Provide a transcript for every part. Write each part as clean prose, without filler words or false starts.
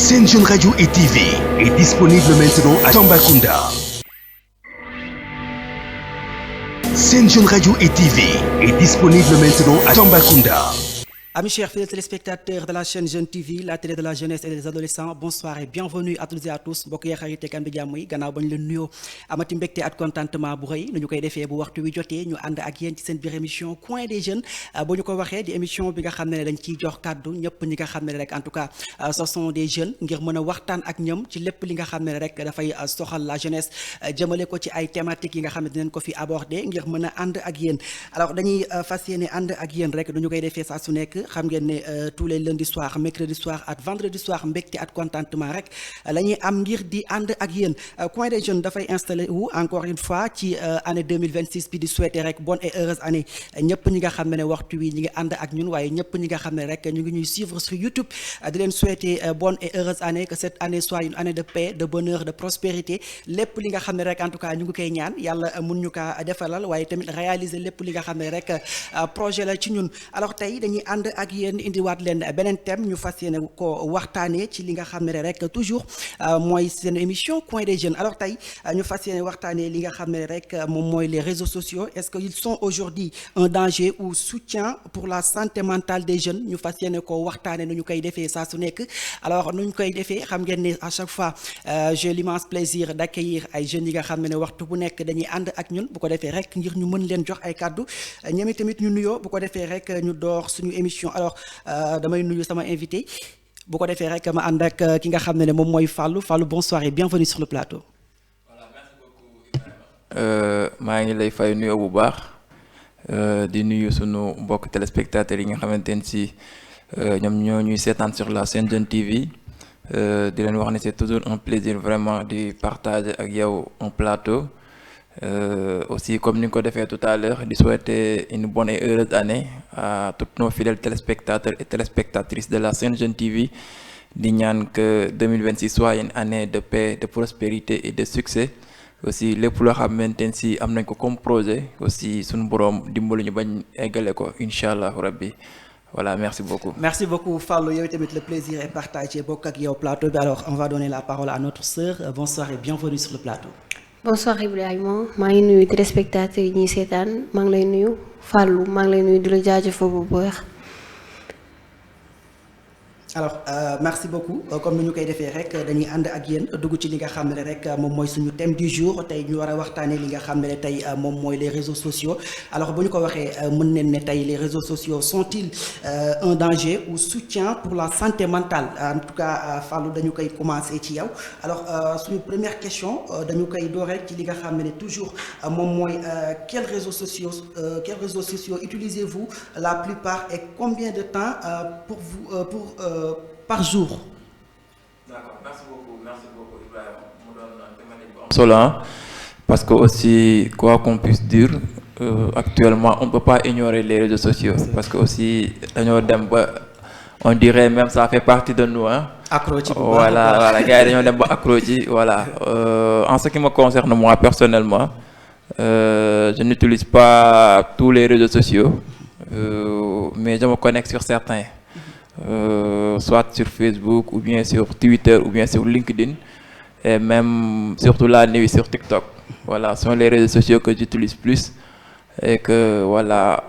Sen Jeune Radio et TV est disponible maintenant à Tambacounda. Sen Jeune Radio et TV est disponible maintenant à Tambacounda. Amis chers fidèles téléspectateurs de la chaîne Jeune TV, la télé de la jeunesse et des adolescents, bonsoir et bienvenue à toutes et à tous mbokk yi xarit kan bi jàmm yi gannaaw bañ leen nuyoo amati mbégte ak contentement bu rëy nu ñu koy defee bu waxtu wi jotee ñu ànd ak yéen ci seen biir émission Coin des Jeunes bu ñu ko waxee di émission bi nga xam ne dañ ciy jox kàddu ñëpp ñi nga xam ne rek en tout cas ce sont des jeunes ngir mën a waxtaan ak ñoom ci lépp li nga xam ne rek dafay soxal la jeunesse jëmale ko ci ay thématiques yi nga xam ne dinañ ko fi aborder ngir mën a ànd ak yéen alors dañuy fas yéene ànd ak yéen rek du ñu koy defee saa su nekk xam ngeen ne tous les lundis soir mercredi soir ak vendredi soir mbégte ak contentement rek la ñuy am ngir di ànd ak yéen Coin des Jeunes dafay installé wu encore une fois ci année 2026 bi di souhaiter rek bonne et heureuse année ñëpp ñi nga xam ne waxtu wi ñi ngi ànd ak ñun waaye ñëpp ñi nga xam ne rek ñu ngi ñuy suivre sur YouTube di leen souhaiter bonne et heureuse année que cette année soit une année de paix de bonheur de prospérité lépp li nga xam ne rek en tout cas ñu ngi koy ñaan yàlla mun ñu kaa defalal waaye tamit réaliser lépp li nga xam ne rek projet la ci ñun alors tey dañuy ànd ak yéen indiwaat leen beneen thème ñu fas yéene ko waxtaanee ci li nga xam ne rek toujours mooy seen émission Coin des Jeunes alors tey ñu fas yéene waxtaanee li nga xam ne rek moom mooy les réseaux sociaux est-ce que ils sont aujourd'hui un danger ou soutien pour la santé mentale des jeunes ñu fas yéene ko waxtaanee nu ñu koy defee saa su nekk alors nu ñu koy defee xam ngeen ne à chaque fois j'ai l'immense plaisir d'accueillir ay jeunes yi nga xam ne waxtu bu nekk dañuy ànd ak ñun bu ko defee rek ngir ñu mën leen jox ay kàddu ñoom tamit ñu nuyoo bu ko defee rek ñu door suñu émission alors damay nuyu sama invité bu ko defee rek ma ànd ak ki nga xam ne moom mooy Fallou bonsoir et bienvenue sur le plateau. Voilà, merci beaucoup Ibrahima. maa ngi lay fay nuyoo bu baax di nuyu sunu mbokk téléspectateurs yi nga xamante ne si ñoom ñoo ñuy seetaan sur la Sen Jeune TV di leen wax ne c'est toujours un plaisir vraiment di partager ak yow un plateau. Aussi comme ni nga ko defee tout à l'heure di souhaiter une bonne et heureuse année à tous nos fidèles téléspectateurs et téléspectatrices de la Sen Jeune TV di ñaan que 2026 soit une année de paix de prospérité et de succès aussi lépp loo xamante ne si am nañ ko comme projet aussi suñu boroom dimbalu ñu bañ eggale ko incha allah rabbi voilà merci beaucoup. Merci beaucoup Fallou yow tamit le plaisir est partagé bokk ak yow plateau bi alors on va donner la parole à notre sœur bonsoir et bienvenue sur le plateau. Bonsoir Ibrahima maa ngi nuyu téléspectateurs yi ñuy seetaan maa ngi lay nuyu Fallou maa ngi lay nuyu di la jaajëfal bu baax. alors merci beaucoup comme ni ñu koy defee rek dañuy ànd ak yéen dugg ci li nga xam ne rek moom mooy suñu thème du jour tey ñu war a waxtaanee li nga xam ne tey moom mooy les réseaux sociaux alors bu ñu ko waxee mën nañ ne tey les réseaux sociaux sont-ils un danger ou soutien pour la santé mentale en tout cas Fallou dañu koy commencer ci yow alors suñu première question dañu koy door rek ci li nga xam ne toujours moom mooy quels réseaux sociaux utilisez-vous la plupart et combien de temps par jour. D'accord, merci beaucoup Ibrahima mu doon thématique bu am solo parce que aussi quoi qu'on puisse dire actuellement on ne peut pas ignorer les réseaux sociaux parce que aussi dañoo dem ba on dirait même ça fait partie de nous accro ci voilà gars yi dañoo dem ba accro ci voilà en ce qui me concerne moi personnellement je n'utilise pas tous les réseaux sociaux mais je me connecte sur certains. Soit sur Facebook ou bien sur Twitter ou bien sur LinkedIn et même surtout la nuit sur TikTok. Voilà, ce sont les réseaux sociaux que j'utilise plus et que voilà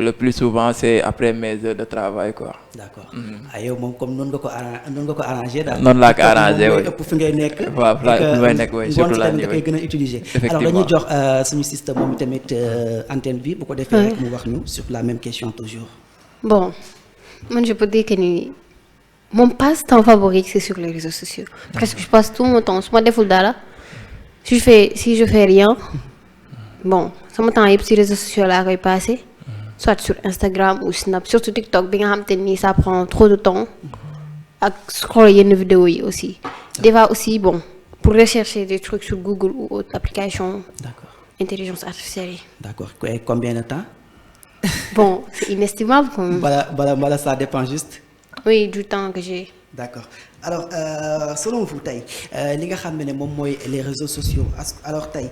le plus souvent c'est après mes heures de travail quoi. D'accord. yow moom comme noonu nga ko arrangé daal. noonu laa ko arrangé oui ëpp fi ngay nekk. waaw fi may nekk oui surtout la nuit da koy gën a utiliser. effectivement alors dañuy jox suñu système moom tamit antenne bi bu ko defee rek mu wax ñu sur la même question toujours. Bon. Moi, je peux dire que mon passe-temps favori, c'est sur les réseaux sociaux. Presque je passe tout mon temps. Si je fais rien, bon, ça me temps sur les réseaux sociaux là, je passer, soit sur Instagram ou Snap, surtout TikTok, ça prend trop de temps. À scroller une vidéo aussi. Des fois aussi, bon, pour rechercher des trucs sur Google ou autre application. D'accord. Intelligence artificielle. D'accord. Et combien de temps? Bon, c'est inestimable quand même. Voilà, ça dépend juste. Oui, du temps que j'ai. D'accord. Alors selon vous tey li nga xam ne moom mooy les réseaux sociaux alors tey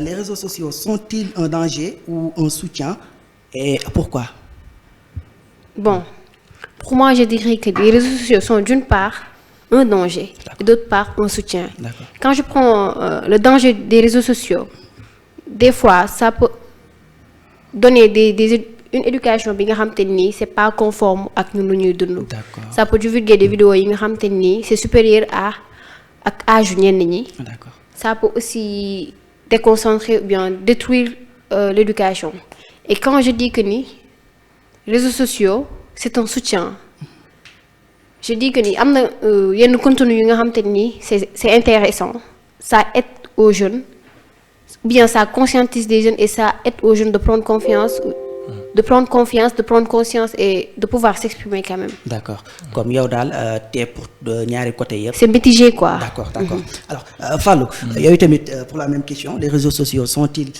les réseaux sociaux sont-ils un danger ou un soutien et pourquoi? Bon, pour moi je dirais que les réseaux sociaux sont d'une part un danger et d'autre part un soutien. D'accord. Quand je prends le danger des réseaux sociaux, des fois ça peut donner une éducation bi nga xamante ni c'est pas conforme ak ñun lu ñuy dund. D'accord. Ça peut divulguer des vidéos yi nga xamante ni c'est supérieur ak âge ñenn ñi. D'accord. Ça peut aussi déconcentrer ou bien détruire l'éducation. Et quand je dis que ni réseaux sociaux c'est un soutien, je dis que ni am na yenn contenu yi nga xamante ni c'est intéressant, ça aide aux jeunes, bien ça conscientise des jeunes et ça aide aux jeunes de prendre conscience, de prendre conscience et de pouvoir s'exprimer quand même. D'accord. Comme yow daal t'es pour ñaari côté yëpp. C'est mitigé quoi. D'accord. Alors Fallou, yow tamit pour la même question, les réseaux sociaux sont-ils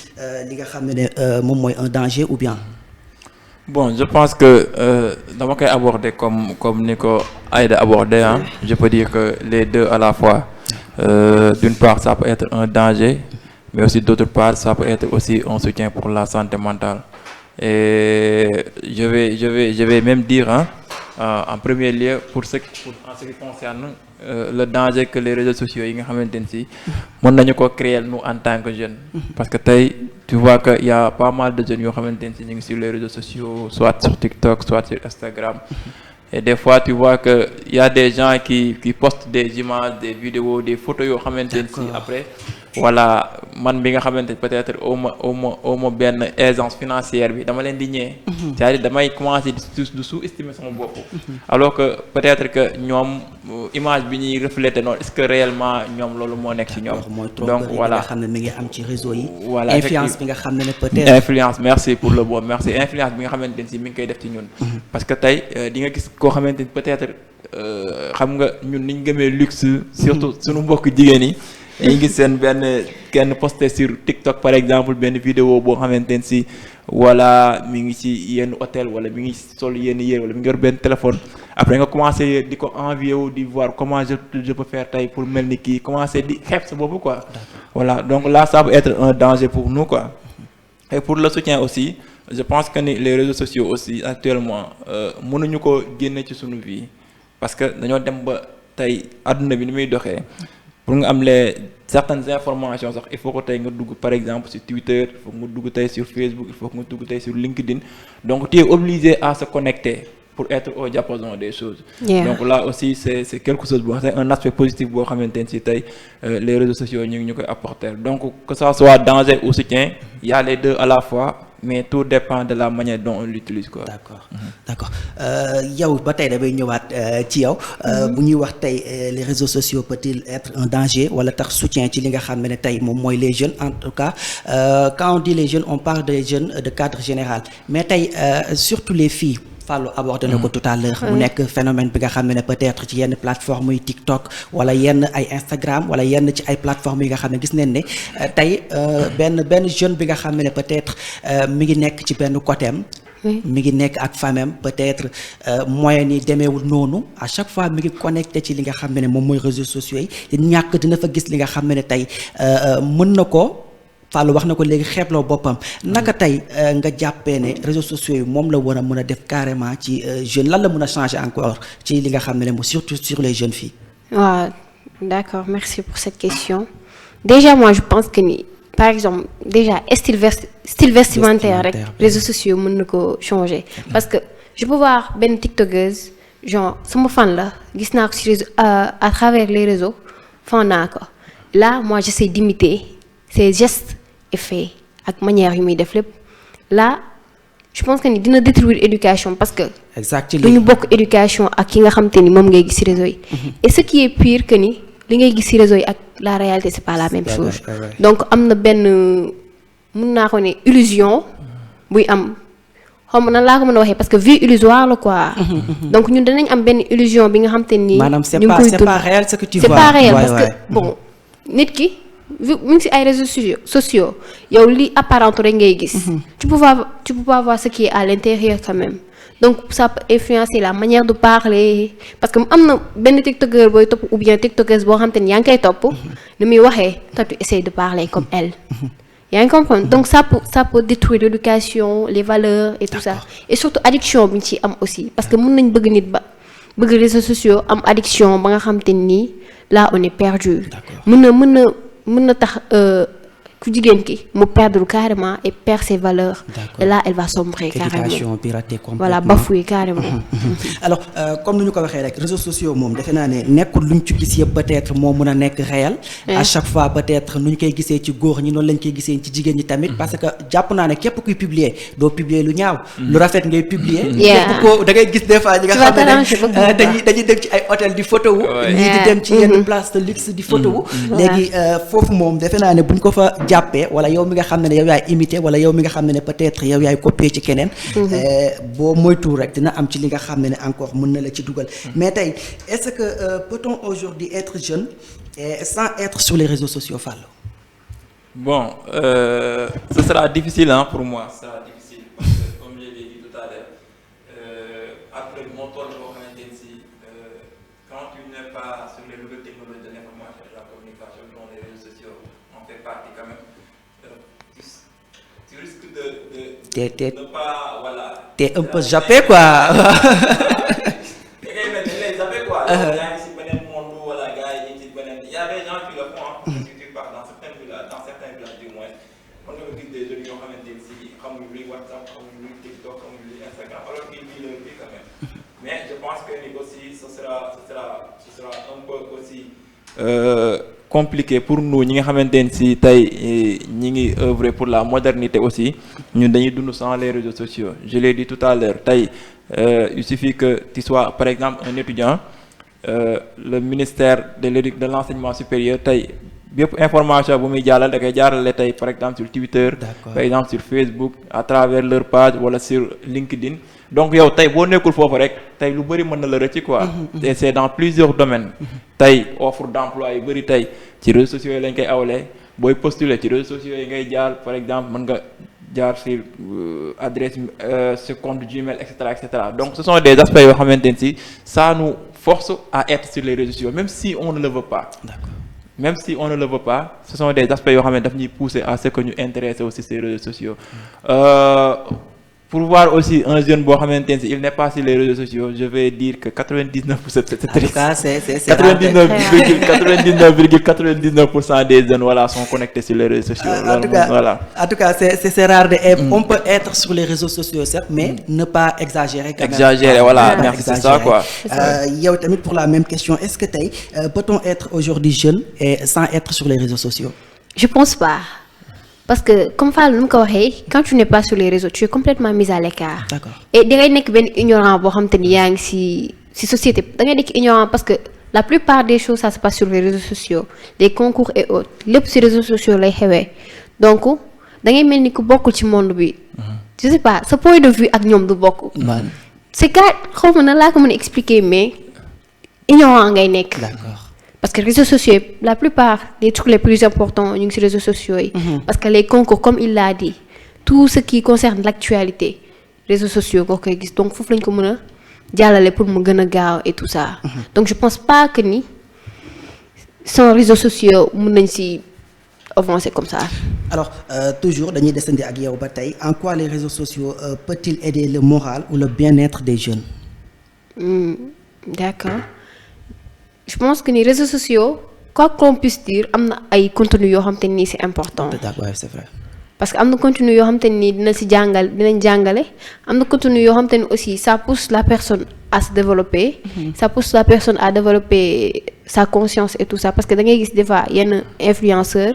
li nga xam ne moom mooy un danger ou bien? Bon, je pense que dama koy aborder comme ni ko Aïda abordé, hein. Je peux dire que les deux à la fois. D'une part, ça peut être un danger, mais aussi d'autre part, ça peut être aussi un soutien pour la santé mentale. Et je vais même dire, hein, en premier lieu en ce qui concerne le danger que les réseaux sociaux yi nga xamante ne si mën nañu ko créer nous en tant que jeunes. Parce que tey tu vois que y a pas mal de jeunes yoo xamante ne si ñu ngi sur les réseaux sociaux, soit sur TikTok, soit sur Instagram. Et des fois tu vois que y a des gens qui postent des images, des vidéos, des photos yoo xamante ne si après voilà man bi nga xamante peut-être au ma benn aisance financière bi dama leen di ñee. c'est-à-dire damay commencer di sous-estimer sama bopp. Alors que peut-être que ñoom image bi ñuy refléter noonu est-ce que réellement ñoom loolu moo nekk ci ñoom. Donc voilà, nga xam ne mi ngi am ci réseau yi. Voilà, influence bi nga xam ne peut-être. Influence, merci pour le mot, merci. Influence bi nga xamante ne si mi ngi koy def ci ñun. Parce que tey di nga gis koo xamante ni peut-être xam nga ñun niñ gëmee luxe surtout suñu mbokk jigéen yi. dañuy gis seen kenn posté sur TikTok par exemple benn vidéo boo xamante ne si wala mi ngi ci yenn hôtel wala mi ngi sol yenn yére wala mi ngi yor benn téléphone après nga commencé di ko envier wu di voir comment je peux faire tey pour mel ni kii commencé di xeeb sa bopp quoi. Voilà, donc là ça peut être un danger pour nous quoi. Et pour le soutien aussi, je pense que les réseaux sociaux aussi actuellement mënuñu ko génne ci suñu vie parce que dañoo dem ba tey àdduna bi ni muy doxee. Pour nga am certaines informations sax il faut que tey nga dugg par exemple sur Twitter, il faut que nga dugg tey sur Facebook, il faut que nga dugg tey sur LinkedIn. Donc tu es obligé à se connecter pour être au diapason des choses. Yeah. Donc là aussi c'est quelque chose boo c'est un aspect positif boo xamante ne si tey les réseaux sociaux ñu koy apporter. Donc que ça soit danger ou soutien, il y a les deux à la fois. Mais tout dépend de la manière dont on l'utilise quoi. D'accord. Yow ba tey damay ñëwaat ci yow. bu ñuy wax tey les réseaux sociaux peut-il être un danger wala tax soutien ci li nga xam ne tey moom mooy les jeunes en tout cas quand on dit les jeunes on parle des jeunes de cadre général mais tey surtout les filles. Fallou abordé na ko tout à l'heure mu nekk phénomène bi nga xam ne peut-être ci yenn plateforme yi TikTok wala yenn ay Instagram wala yenn ci ay plateformes yi nga xam ne gis nañ ne tey benn jeune bi nga xam ne peut-être mi ngi nekk ci benn côté am mi ngi nekk ak famem peut-être moyen yi demeewul noonu à chaque fois mi ngi connecté ci li nga xam ne moom mooy réseaux sociaux yi ñàkk dina fa gis li nga xam ne tey mën na ko Fallou wax na ko léegi xeebloo boppam naka tey nga jàppee ne réseaux sociaux yi moom la war a mën a def carrément ci jeunes lan la mën a changer encore ci li nga xam ne surtout sur les jeunes filles. waaw d'accord, merci pour cette question. Déjà moi je pense que ni par exemple déjà style vestimentaire rek réseaux sociaux mën na ko changer parce que je peux voir benn tiktokeuse genre sama fan la gis naa ko ci réseau à travers les réseaux fan naa ko là moi j'essaie d'imiter ses gestes et faits ak manière yu muy def lépp là je pense que ni dina détruire éducation parce que exactement duñu bokk éducation ak ki nga xam te ni moom ngay gis ci réseau yi et ce qui est pire que ni li ngay gis ci réseau yi ak la réalité c'est pas la même chose donc am na benn mën naa ko ne illusion buy am xam nan laa ko mën a waxee parce que vie illusoire la quoi donc ñun danañ am benn illusion bi nga xam te ni maanaam c'est pas réel ce que tu vois c'est pas réel parce que bon nit ki mu ngi ci ay réseaux sociaux yow li apparente rek ngay gis tu peux pas voir ce qui est à l'intérieur quand même donc ça peut influencer la manière de parler parce que am na benn tiktokeur booy topp ou bien tiktokeuse boo xam te ni yaa ngi koy topp ni muy waxee toi tu essaies de parler comme elle yaa ngi comprendre donc ça peut détruire l'éducation les valeurs et tout ça et surtout addiction bi ñu ciy am aussi parce que mën nañ bëgg nit ba bëgg réseaux sociaux am addiction ba nga xam te nii là on est perdu. D'accord. mën na tax ku jigéen ki mu perdre carrément et perd ses valeurs. D'accord. Et là elle va sombrer carrément. éducation piratée complètement. Voilà, bafouer carrément. alors comme ni ñu ko waxee rek réseaux sociaux moom defe naa ne nekkul lu ñu ci gis yëpp peut-être moo mën a nekk réel. à chaque fois peut-être nu ñu koy gisee ci góor ñi noonu lañ koy gisee ci jigéen ñi tamit. parce que jàpp naa ne képp kuy publier doo publier lu ñaaw. lu rafet ngay publier. képp ko da ngay gis des fois ñi nga xam ne dañuy dem ci ay hôtel di photo wu. ñii di dem ci yenn place de luxe di photo wu. léegi foofu moom defe naa ne buñ ko fa jàppee wala yow mi nga xam ne yow yaay imiter wala yow mi nga xam ne peut-être yow yaay copier ci keneen. boo moytuwul rek dina am ci li nga xam ne encore mën na la ci dugal. mais tey est-ce que peut-on aujourd'hui être jeune sans être sur les réseaux sociaux, Fallou? Bon, ce sera difficile pour moi. Ça sera difficile parce que comme je l'ai dit tout à l'heure, après mon tour de quand tu n'es pas sur les nouvelles technologies de l'information et de la communication, dont les réseaux sociaux en fait partie quand même, tu risques de ne pas, voilà. T'es un peu jappé quoi. Il y a des gens qui le font, dans certains villages du moins. On a vu des jeunes qui ont comme WhatsApp, comme TikTok, comme Instagram, alors qu'ils vivent leur vie quand même. Mais je pense que aussi, ce sera un peu aussi compliqué pour nous, ñi nga xamantene ci tay ñi ngi œuvrer pour la modernité aussi, ñun dañuy dund sans les réseaux sociaux. Je l'ai dit tout à l'heure, il suffit que tu sois par exemple un étudiant, le ministère de l'enseignement supérieur tay bépp information bu muy jàllal da koy jaarale tey par exemple sur Twitter, par exemple sur Facebook, à travers leur page wala sur LinkedIn. Donc yow tey boo nekkul foofu rek tey lu bëri mën na la rëcc quoi. Et c'est dans plusieurs domaines. tey offre d'emploi yu bëri tey ci réseaux sociaux yi lañ koy awalee booy postuler ci réseaux sociaux yi ngay jaar par exemple mën nga jaar sur adresse sur compte Gmail et cetera. Donc ce sont des aspects yoo xamante ne si ça nous force à être sur les réseaux sociaux même si on ne le veut pas. D'accord. Même si on ne le veut pas, ce sont des aspects qui nous poussent à ce que nous intéressions aussi ces réseaux sociaux. Pour voir aussi un jeune il n'est pas sur les réseaux sociaux, je vais dire que 99% c'est En tout cas, c'est 99,99% des jeunes sont connectés sur les réseaux sociaux. En tout cas, c'est rare. On peut être sur les réseaux sociaux, certes, mais ne pas exagérer. Exagérer, voilà, merci, c'est ça quoi. Pour la même question, est-ce que peut-on être aujourd'hui jeune et sans être sur les réseaux sociaux? Je pense pas. Parce que, comme Fallou quand tu n'es pas sur les réseaux, tu es complètement mis à l'écart. D'accord. Et tu es ignorant pour la société. Tu es ignorant parce que la plupart des choses, ça se passe sur les réseaux sociaux, les concours et autres. Les réseaux sociaux, les donc, tu es beaucoup de monde. Je sais pas, ce point de vue avec nous de beaucoup. C'est que, comment expliquer, mais ignorant. D'accord. Parce que les réseaux sociaux, la plupart des trucs les plus importants sont sur les réseaux sociaux. Parce que les concours, comme il l'a dit, tout ce qui concerne l'actualité, les réseaux sociaux, donc il faut que nous dialoguer pour nous gagner et tout ça. Donc je pense pas que ni sans réseaux sociaux, nous pouvons avancer comme ça. Alors, toujours, Daniel descendre à Guillaume Bataille, en quoi les réseaux sociaux peuvent-ils aider le moral ou le bien-être des jeunes? D'accord. Je pense que les réseaux sociaux, quoi qu'on puisse dire, il y a contenu qui c'est important. D'accord, c'est vrai. Parce que y a des contenus qui sont contenu aussi, ça pousse la personne à se développer, ça pousse la personne à développer sa conscience et tout ça. Parce que des fois, il y a un influenceur,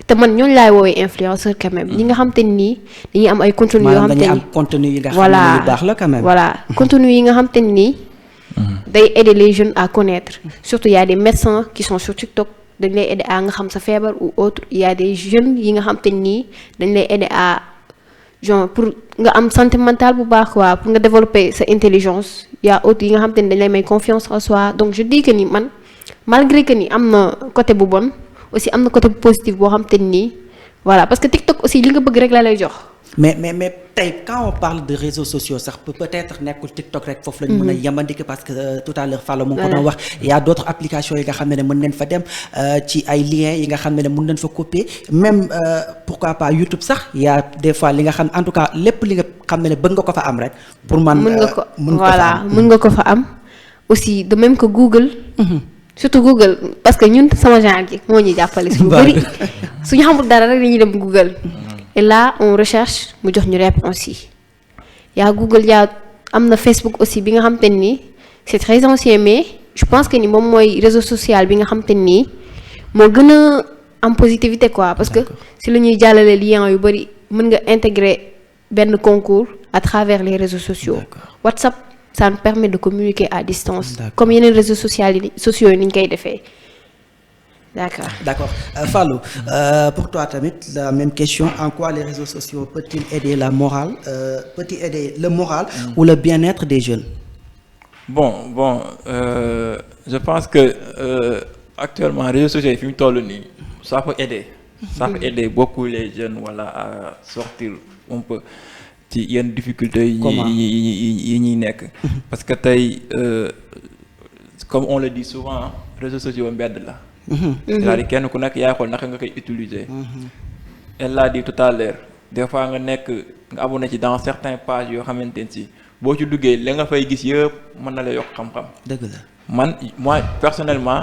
te man ñooñu laay woowee influenceur quand même ñi nga xam te ni dañuy am ay contenu yoo xam te ni contenu yi nga xam ne lu baax la quand même. Voilà contenu yi nga xam te ni day aider les jeunes à connaître. Surtout il y a des médecins qui sont sur TikTok dañ lay aider à nga xam sa feebar ou autre. Il y a des jeunes yi nga xam te ni dañ lay aider à genre pour nga am santé mentale bu baax quoi pour nga développer sa intelligence. Il y a autres yi nga xam te ni dañ lay may confiance en soi. Donc je dis que ni man malgré que ni am na côté bu bon aussi am na côté positif boo xam te ni voilà parce que TikTok aussi li nga bëgg rek la lay jox. mais tey quand on parle de réseaux sociaux sax peut-être nekkul TikTok rek foofu lañ mën a yamandiki parce que tout à l'heure Fallou mu ngi ko doon wax il y a d'autres applications yi nga xam ne mën nañ fa dem ci ay liens yi nga xam ne mën nañ fa copier même pourquoi pas YouTube sax il y a des fois li nga xam en tout cas lépp li nga xam ne bëgg nga ko fa am rek pour man mën nga ko fa am aussi de même que Google. surtout Google parce que ñun sama genre gi moo ñuy jàppale suñu bëri suñu xamul dara rek dañuy dem Google. et là on recherche mu jox ñu réponse yi. yaa Google yaa am na Facebook aussi bi nga xam te ni c'est très ancien mais je pense que ni moom mooy réseau social bi nga xam te ni moo gën a am positivité quoi parce que si la ñuy jàllale lien yu bëri mën nga intégrer benn concours à travers les réseaux sociaux. WhatsApp ça nous permet de communiquer à distance. comme yeneen réseaux sociaux yi ni ñu koy defee. D'accord. Fallou, pour toi tamit la même question, en quoi les réseaux sociaux peut-ils aider la morale, peut-il aider le moral ou le bien-être des jeunes? Bon, je pense que actuellement réseaux sociaux yi fi mu toll nii ça peut aider. Ça peut aider beaucoup les jeunes à sortir un peu ci yenn difficultés yi ñuy nekk. Parce que tey comme on le dit souvent réseaux sociaux mbedd la. c'est-à-dire kenn ku nekk yaay xool naka nga koy utiliser. Elle l'a dit tout à l'heure des fois nga abonné ci dans certaines pages yoo xamante ne si boo ci duggee li nga fay gis yëpp mën na la yokk xam-xam. dëgg la moi personnellement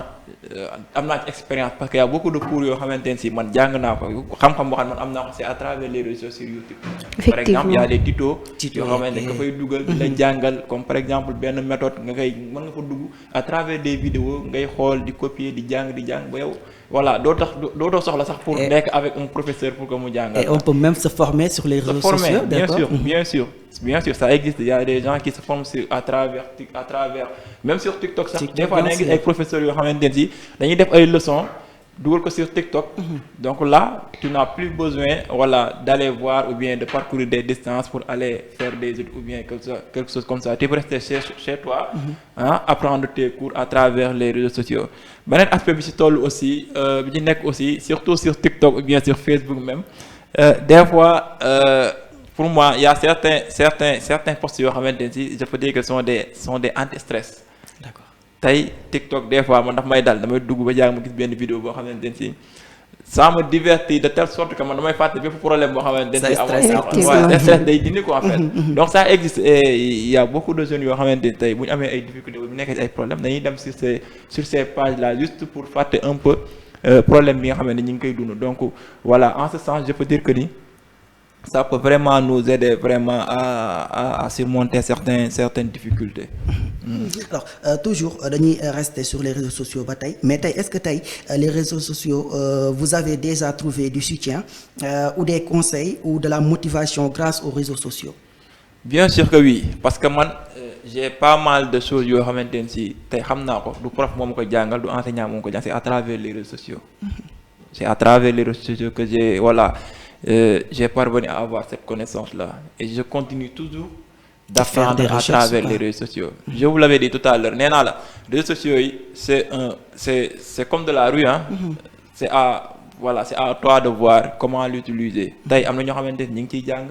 am naa ci expérience parce que y a beaucoup de cours yoo xamante ne si man jàng naa ko xam-xam boo xam ne man am naa ko c'est à travers les réseaux sur YouTube. par exemple y a des tutos yoo xamante ne nga fay dugal di la jàngal comme par exemple benn méthode nga koy mën nga fa dugg à travers des vidéos ngay xool di copier di jàng ba yow dootoo soxla sax pour nekk avec un professeur pour que mu jàngal. et on peut même se former sur les réseaux sociaux. bien sûr ça existe il y a des gens qui se forment à travers même sur TikTok sax des fois da ngay gis ay professeurs yoo xamante ne si dañuy def ay leçons dugal ko sur TikTok. donc là tu n'as plus besoin d'aller voir ou bien de parcourir des distances pour aller faire des études ou bien quelque chose comme ça tu peux rester chez toi. Apprendre tes cours à travers les réseaux sociaux. beneen aspect bi ci toll aussi bi ci nekk aussi surtout sur TikTok ou bien sur Facebook même des fois pour moi il y a certains posts yoo xamante ne si je peux dire que sont des anti-stress. D'accord. tey TikTok des fois man daf may dal damay dugg ba jàng ma gis benn vidéo boo xamante ne si ça me divertit de telle sorte que man damay fàtte bépp problème boo xamante ne stress day dindi quoi en fait. donc ça existe et il y a beaucoup de jeunes yoo xamante ne tey bu ñu amee ay difficultés bu ñu nekkee ci ay problèmes dañuy dem sur ces pages là juste pour fàtte un peu problème bi nga xamante ne ñu ngi koy dund donc en ce sens je peux dire que ni ça peut vraiment nous aider vraiment à surmonter certaines difficultés. Alors toujours dañuy rester sur les réseaux sociaux ba tey mais tey est-ce que tey les réseaux sociaux vous avez déjà trouvé du soutien ou des conseils ou de la motivation grâce aux réseaux sociaux? Bien sûr que oui parce que man j'ai pas mal de choses yoo xamante ne si tey xam naa ko du prof moo ma ko jàngal du enseignant moo ma ko jàngal c'est à travers les réseaux sociaux. C'est à travers les réseaux sociaux que j'ai parvenu à avoir cette connaissance-là et je continue toujours d'apprendre à travers les réseaux sociaux. Je vous l'avais dit tout à l'heure nee naa la réseaux sociaux yi c'est comme de la rue c'est à toi de voir comment l'utiliser. tey am na ñoo xamante ni ñu ngi ciy jàng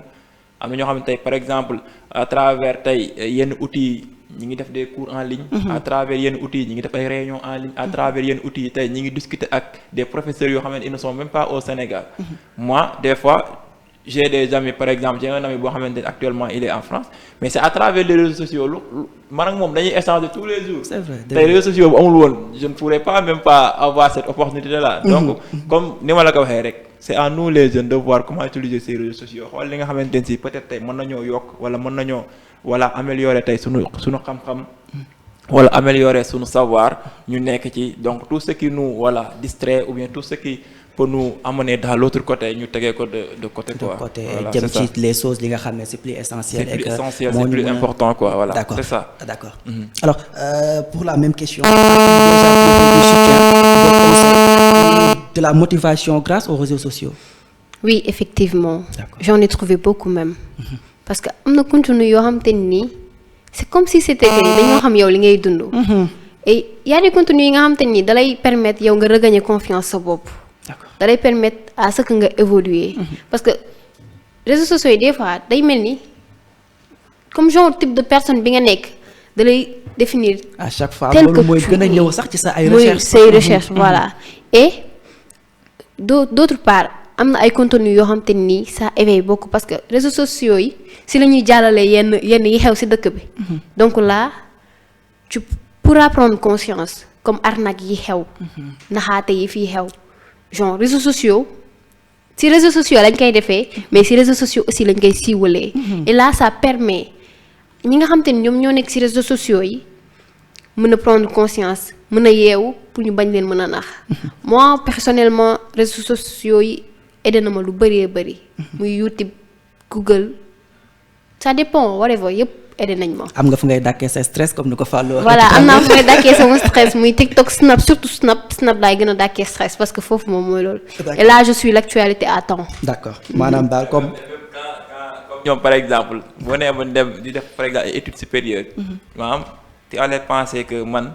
am na ñoo xamante tey par exemple à travers tey yenn outils ñi ngi def des cours en ligne. à travers yenn outils ñi ngi def ay réunions en ligne. à travers yenn outils yi tey ñi ngi discuter ak des professeurs yoo xamante ils ne sont même pas au Sénégal. moi des fois j'ai des amis par exemple j'ai un ami boo xamante ne actuellement il est en France mais c'est à travers les réseaux sociaux man ak moom dañuy échanger tous les jours. c'est vrai tey réseaux sociaux bu amul woon je ne pourrais pas même pas avoir cette opportunité là. donc comme ni ma la ko waxee rek c'est à nous les jeunes de voir comment utiliser ces réseaux sociaux xool li nga xamante ne si peut-être tey mën nañoo yokk wala mën nañoo améliorer tey sunu xam-xam. wala améliorer sunu savoir ñu nekk ci donc tout ce qui nous distrait ou bien tout ce qui peut nous amener dans l'autre côté ñu tegee ko de côté quoi. de côté jëm ci les choses li nga xam ne c'est plus essentiel. c'est plus essentiel c'est plus important quoi voilà. D'accord. C'est ça. D'accord. Alors pour la même question déjà du soutien de conseils de la motivation grâce aux réseaux sociaux. Oui effectivement. D'accord. J'en ai trouvé beaucoup même. parce que am na contenu yoo xam te ni c'est comme si c'était que dañoo xam yow li ngay dund. et y a des contenus yi nga xam te ni dalay permettre yow nga regagner confiance sa bopp. D'accord. dalay permettre à ce que nga évoluer. parce que réseaux sociaux yi des fois day mel ni comme genre type de personne bi nga nekk dalay définir. à chaque fois loolu mooy gën a ñëw sax ci sa ay recherche say recherche voilà. et d'autre part am na ay contenus yoo xam te ni ça éveille beaucoup parce que réseaux sociaux yi si la ñuy jàllale yenn yi xew si dëkk bi. donc là pourra prendre conscience comme arnaque yi xew naxaate yi fii xew genre réseaux sociaux si réseaux sociaux lañ koy defee mais si réseaux sociaux aussi lañ koy siiwalee et là ça permet ñi nga xam te ni ñoom ñoo nekk si réseaux sociaux yi mën a prendre conscience mën a yeewu pour ñu bañ leen mën a nax moi personnellement réseaux sociaux yi aidé na ma lu bëree bëri muy YouTube Google ça dépend whatever yëpp aidé nañ ma. am nga fu ngay dàkkee sa stress comme ni ko Fallou waxee. voilà am naa fu may dàkkee sama stress muy TikTok Snap surtout Snap laay gën a dàkkee stress parce que foofu moom mooy loolu. et là je suis l'actualité à temps. d'accord maanaam daal comme. ñoom par exemple boo nee ma dem di def par exemple ay études supérieures. maanaam tu allais penser que man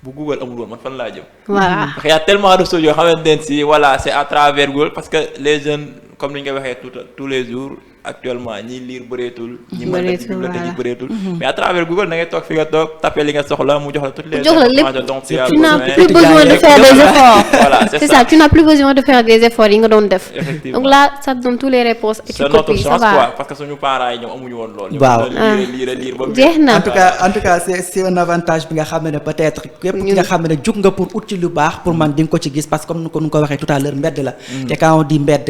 bu Google amul woon man fan laa jëm. voilà parce que y a tellement de choses yoo xamante ne si voilà c'est à travers Google parce que les jeunes comme ni ñu ko waxee tous les jours actuellement ñi lire bëreetul. ñi mën a def bibliothèque yi bëreetul. mais à travers Google da ngay toog fi nga toog taper li nga soxla mu jox la toutes les informations dont tu as tu n'as besoin. plus besoin de faire des efforts. Voilà, c'est ça. Tu n'as plus besoin de faire des efforts yi nga doon def. Effectivement. donc là ça te donne toutes les réponses et tu c'est notre copies ça chance va. quoi parce que suñu parents yi ñoom amuñu woon loolu. Waaw. lire ba jeex na en tout cas c'est un avantage bi nga xam ne peut-être képp ki nga xam ne jug nga pour ut ci lu baax pour man di nga ko ci gis parce que comme nu ko waxee tout à l'heure mbedd la te quand on dit mbedd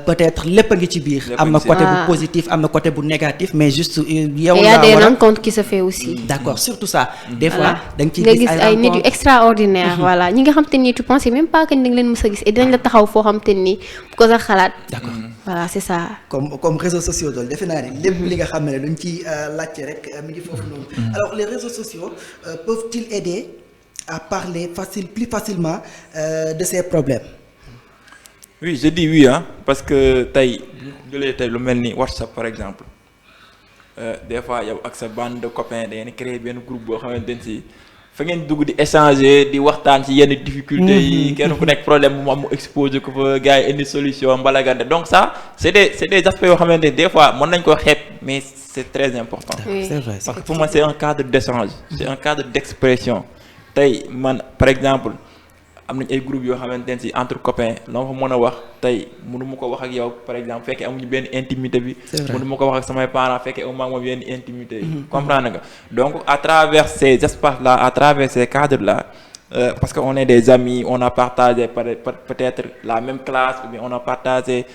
peut-être lépp a ngi ci biir am na côté bu positif am na côté bu négatif mais juste yow et y a des rencontres qui se fait aussi. d'accord surtout ça des fois da nga ciy nga gis gis ay nit yu rencontres extraordinaire voilà ñi nga xam te ni tu penses même pas que ni nga leen mës a gis et dinañ la taxaw foo xam te ni bu ko sax xalaat. d'accord voilà c'est ça. comme réseaux sociaux loolu defe naa ni lépp li nga xam ne luñ ci laajte rek mi ngi foofu noonu alors les réseaux sociaux peuvent-ils aider à parler plus facilement de ces problèmes. oui je dis oui parce que tey jëlee tey lu mel ni WhatsApp par exemple des fois yow ak sa bande de copains da ngeen créer benn groupe boo xamante ne si fa ngeen dugg di échanger di waxtaan ci yenn difficultés yi kenn ku nekk problème bu mu am mu exposer ko fa gars yi indi solution mbalagante donc ça c'est des aspects yoo xamante ne des fois mën nañ ko xeeb mais c'est très important. Oui. c'est vrai parce que pour moi c'est un cadre d'échange c'est un cadre d'expression tey man par exemple am nañ ay groupes yoo xamante ne si entre copains la ma fa mën a wax tey mënu ma ko wax ak yow par exemple fekkee amuñu benn intimité bi mënu ma ko wax ak samay parents fekkee amu maag moom yenn intimité yi comprendre nga donc à travers ces espaces là à travers ces cadres là parce que on est des amis on a partagé peut-être la même classe ou bien on a partagé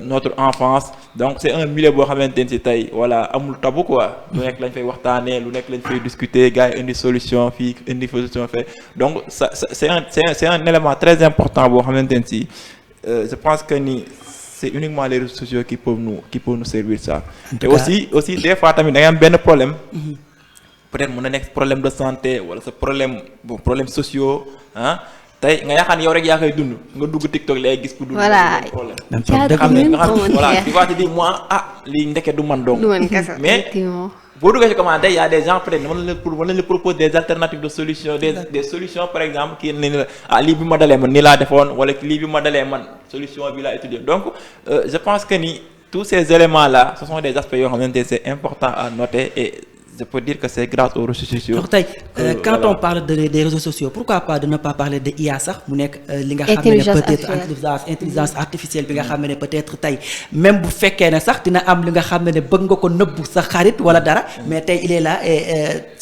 notre enfance donc c'est un milieu boo xamante ne si tey voilà amul tabou quoi lu nekk lañ fay waxtaanee lu nekk lañ fay discuter gars yi indi solution fii indi solution fait donc ça c'est un élément très important boo xamante ne si je pense que ni c'est uniquement les réseaux sociaux qui peuvent nous servir ça et aussi des fois tamit da ngay am benn problème peut-être mën na nekk problème de santé wala sa problème sociaux tey nga yaakaar ne yow rek yaa koy dund nga dugg TikTok lay gis ku dund voilà problème nga xam voilà tu vas te dire moi lii ndeke du man dong du man kese mais effectivement. boo duggee ci commentaire y a des gens peut-être mën nañ la proposer des alternatives de solutions des solutions par exemple kii ne la lii bi ma dalee man nii laa defoon wala lii bi ma dalee man solution bi laa étudier donc je pense que ni tous ces éléments là ce sont des aspects yoo xamante ne c'est important à noter et je peux dire que c'est grâce aux réseaux sociaux. alors tey quand on parle des réseaux sociaux pourquoi pas de ne pas parler de IA sax mu nekk li nga xam ne peut-être intelligence artificielle bi nga xam ne peut-être tey même bu fekkee ne sax dina am li nga xam ne bëgg nga ko nëbbu sa xarit wala dara mais tey il est là et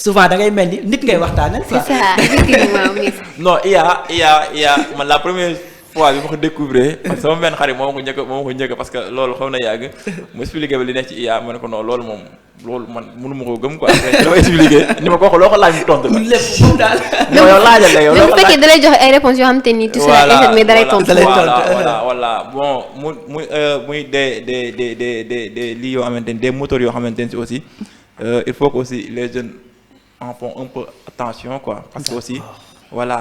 souvent da ngay mel ni nit ngay waxtaanal. c'est ça effectivement. non IA man la première fois bi ma ko découvrir parce que sama benn xarit moo ma ko njëkk parce que loolu xaw na yàgg mu expliqué ba li nekk ci IA ma ne ko non loolu man mënuma koo gëm quoi dama expliqué ni ma ko wax loo ko laaj mu tontu la. lépp moom daal. yow laajal la yow même bu fekkee da lay joxe ay réponses yoo xam te ni tu seras informé da lay tontu. voilà bon muy des lii yoo xamante ni des moteurs yoo xamante ni aussi il faut que aussi les jeunes en font un peu attention quoi parce que aussi voilà.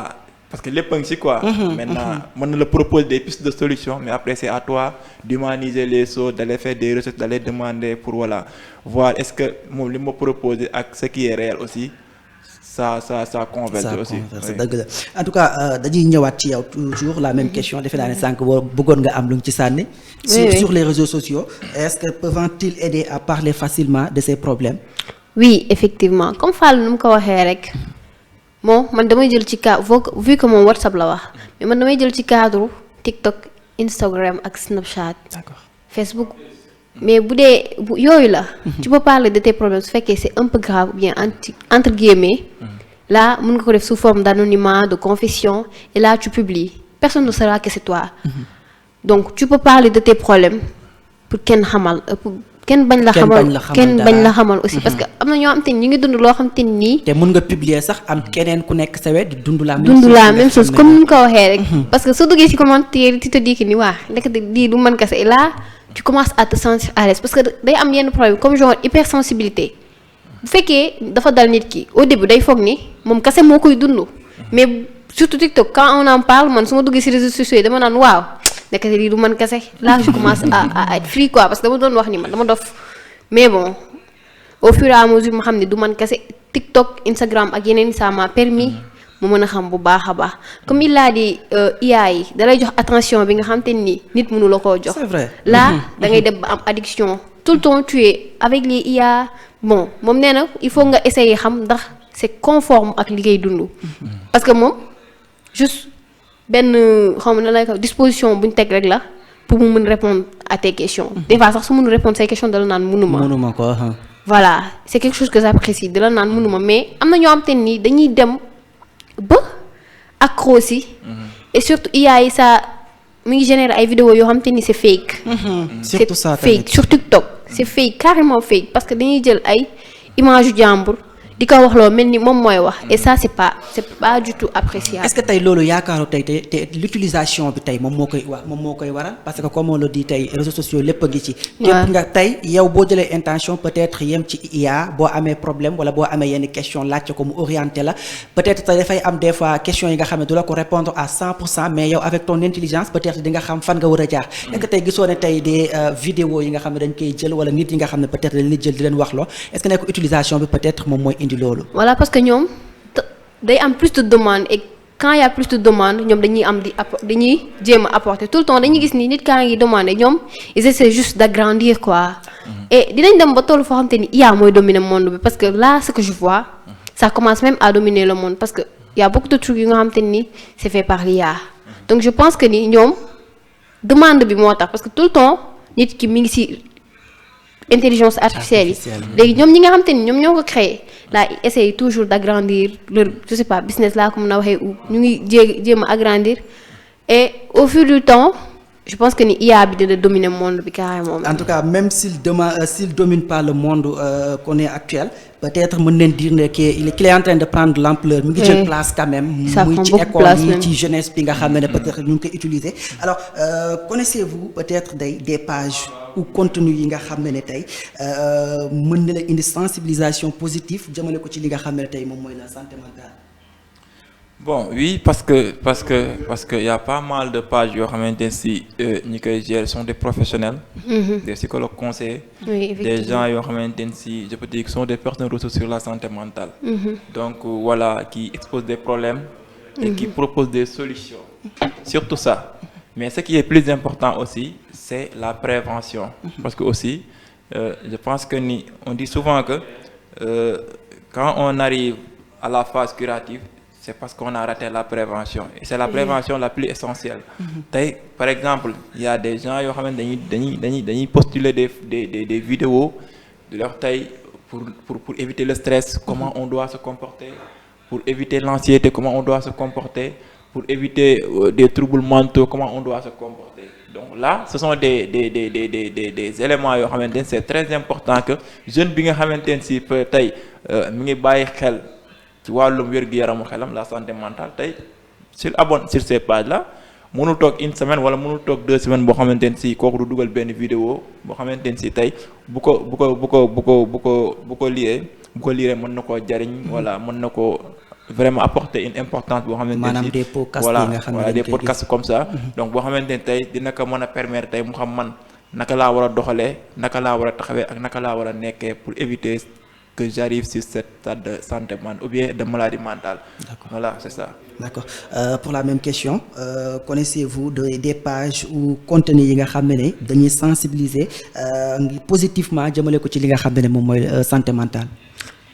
parce que lépp a ngi ci quoi. maintenant mën na la proposer des pistes de solution mais après c'est à toi d'humaniser les choses d'aller faire des recherches d'aller demander pour voilà voir est-ce que moom li ma proposer ak ce qui est réel aussi ça converge aussi. dëgg la en tout cas dañuy ñëwaat ci yow toujours la même question defe naa ne sànq boo bëggoon nga am lu ci sànni. sur les réseaux sociaux est-ce que peuvent-ils aider à parler facilement de ces problèmes. oui effectivement comme Fall nu mu ko waxee rek. bon man damay jël ci cadre vu que moom WhatsApp la wax mais man damay jël ci cadre TikTok Instagram ak Snapchat. D'accord. Facebook mais bu dee yooyu la. tu peux parler de tes problèmes su fekkee c'est un peu grave ou bien entre guillemets. là mën nga ko def sous forme d'anonymat, de confession et là tu publies personne ne saura que c'est toi. Donc tu peux parler de tes problèmes pour kenn bañ la xamal aussi parce que am na ñoo xam te ni ñu ngi dund loo xam te nii. te mën nga publier sax am keneen ku nekk sa wet di dund la même chose comme ni ñu ko waxee rek. parce que soo duggee ci commentaire tu te dis que ni waa nekk lii du mën kese et là tu commences à te sentir à l'aise parce que day am yenn problème comme genre hypersensibilité bu fekkee dafa dal nit ki au début day foog ni moom kese moo koy dund mais surtout TikTok quand on en parle man su ma duggee ci réseaux sociaux yi dama naan waaw. nekkati lii du man kese là je commence à être free quoi parce que dama doon wax ni man dama dof mais bon au fur et à mesure ma xam ne du man kese TikTok Instagram ak yeneen ça m'a permis mu mën a xam bu baax a baax comme il a dit IA yi dalay jox attention bi nga xam te ni nit mënu la koo jox. C'est vrai. Là da ngay dem ba am addiction tout le temps tu es avec les IA bon moom nee na il faut nga essayer xam ndax c'est conforme ak li ngay dund. parce que moom juste. benn xam na lay ko disposition bu ñu teg rek la pour mu mën répondre à tes questions. des fois sax su mënu répondre say questions dala naan mënuma ko. voilà c'est quelque chose que j'apprécie dala naan mënuma mais am na ñoo xam te ni dañuy dem ba accro si. et surtout IA yi ça mu ngi générer ay vidéos yoo xam te ni c'est fake. surtout ça c'est fake sur TikTok c'est fake carrément fake parce que dañuy jël ay images yu jàmbur. di ko wax loo mel ni moom mooy wax et ça c'est pas du tout appréciable. est-ce que tey loolu yaakaaru tey te l'utilisation bi tey moom moo koy waral parce que comme on le dit tey réseaux sociaux lépp a ngi ci. képp nga tey yow boo jëlee intention peut-être yem ci IA boo amee problème wala boo amee yenn question laajte ko mu orienté la peut-être tey dafay am des fois questions yi nga xam ne du la ko répondre à 100% mais yow avec ton intelligence peut-être di nga xam fan nga war a jaar. est-ce que tey gisoo ne tey des vidéos yi nga xam ne dañ koy jël wala nit yi nga xam ne peut-être dañ leen jël di leen wax loo est-ce que nekk utilisation bi peut-être moom mooy voilà parce que ñoom day am plus de demande et quand il y a plus de demande ñoom dañuy jéem a apporter tout le temps dañuy gis ni nit kaa ngi demander ñoom ils essaient juste d'agrandir quoi. et dinañ dem ba tollu foo xamante ni IA mooy dominer monde bi parce que là ce que je vois ça commence même à dominer le monde parce que il y a beaucoup de trucs yu nga xamante ni c'est fait par l'IA. donc je pense que ni ñoom demande bi moo tax parce que tout le temps nit ki mi ngi ci intelligence artificielle yi léegi ñoom ñi nga xam te ni ñoom ñoo ko créé là ils essayent toujours d'agrandir leur je sais pas business laa ko mën a waxee ou ñu ngi jéem a agrandir et au fil du temps je pense que ni IA bi dina dominer monde bi carrément. en tout cas même s'il domine pas le monde qu'on est actuel peut-être mën nañ dire ne qu'il est en train de prendre l'ampleur mi ngi jël place quand même muy ci école yi ci jeunesse bi nga xam ne peut-être ñu ngi koy utiliser alors connaissez-vous peut-être des pages ou contenu yi nga xam ne tey mën na la indi sensibilisation positive jëmale ko ci li nga xam ne tey moom mooy la santé mentale. Bon oui parce que y a pas mal de pages yoo xamante ne si ñi koy gérer sont des professionnels. Des psychologues conseillers. Oui, des gens yoo xamante ne si je peux dire que sont des personnes ressources sur la santé mentale. Donc voilà qui exposent des problèmes. Et qui proposent des solutions. Surtout ça. Mais ce qui est plus important aussi c'est la prévention. Parce que aussi je pense que on dit souvent que quand on arrive à la phase curative. C'est parce qu'on a raté la prévention et c'est la prévention la plus essentielle. Tey par exemple il y a des gens yoo xam ne dañuy postuler des vidéos de leur tey pour éviter le stress, comment on doit se comporter, pour éviter l'anxiété, comment on doit se comporter, pour éviter des troubles mentaux, comment on doit se comporter. Donc là ce sont des éléments yoo xamante ne c'est très important que jeune bi nga xamante ne si tey mi ngi bàyyi xel. ci wàllum wér-gu-yaramu xelam la santé mentale tey s'il abonne sur ces pages là mënul toog une semaine wala mënul toog 2 semaines boo xamante ne si kooku du dugal benn vidéo boo xamante ne si tey bu ko liiree mën na koo jariñ wala mën na koo vraiment apporter une importance boo xamante ne si voilà des podcasts comme ça donc boo xamante ne tey dina ko mën a permettre tey mu xam man naka laa war a doxalee naka laa war a taxawee ak naka laa war a nekkee pour éviter que j'arrive sur cette stade de santé mentale ou bien de maladie mentale. D'accord. Voilà, c'est ça. D'accord. Pour la même question, connaissez-vous des pages ou contenus yi nga xam ne dañuy sensibiliser positivement jëmale ko ci li nga xam ne moom mooy santé mentale?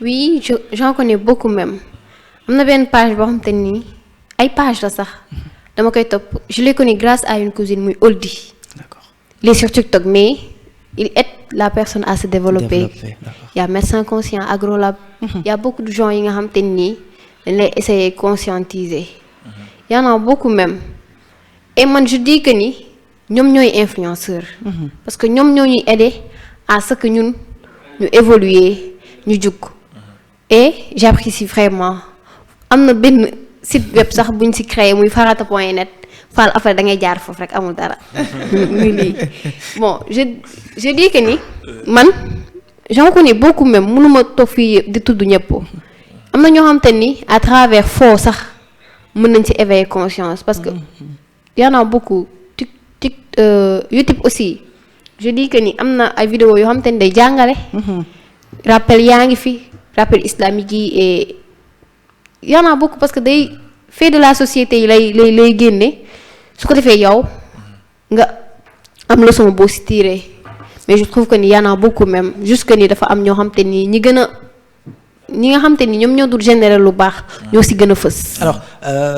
Oui, j'en connais beaucoup même. Am na benn page boo xam te ni ay page la sax dama koy topp je l'ai connu grâce à une cousine muy Oldie. D'accord. Il est sur TikTok mais il aide la personne à se développer. Il y a médecin conscient, agrolab. Il y a beaucoup de gens yi nga xam te ni dañ lay essayer conscientiser. y en a beaucoup même et man je dis que ni ñoom ñooy influenceur. parce que ñoom ñoo ñuy aider à ce que ñun ñu évoluer ñu jug. et j'apprécie vraiment am na benn site web sax buñ ci créé muy farata.net Fall après da ngay jaar foofu rek amul dara. muy lii bon je dis que ni man j'en connais beaucoup même mënuma toog fii di tudd ñëpp am na ñoo xam te ni à travers foo sax mën nañ ci éveiller conscience parce que y en a beaucoup YouTube aussi je dis que ni am na ay vidéos yoo xam te ni day jàngale. rappel yaa ngi fi rappel islamique yi et y en a beaucoup parce que day fait de la société yi lay génne su ko defee yow nga am leçon boo si tiré mais je trouve que ni y en a beaucoup même juste que ni dafa am ñoo xam te ni ñi nga xam te ni ñoom ñoo dul générer lu baax ñoo si gën a fës. alors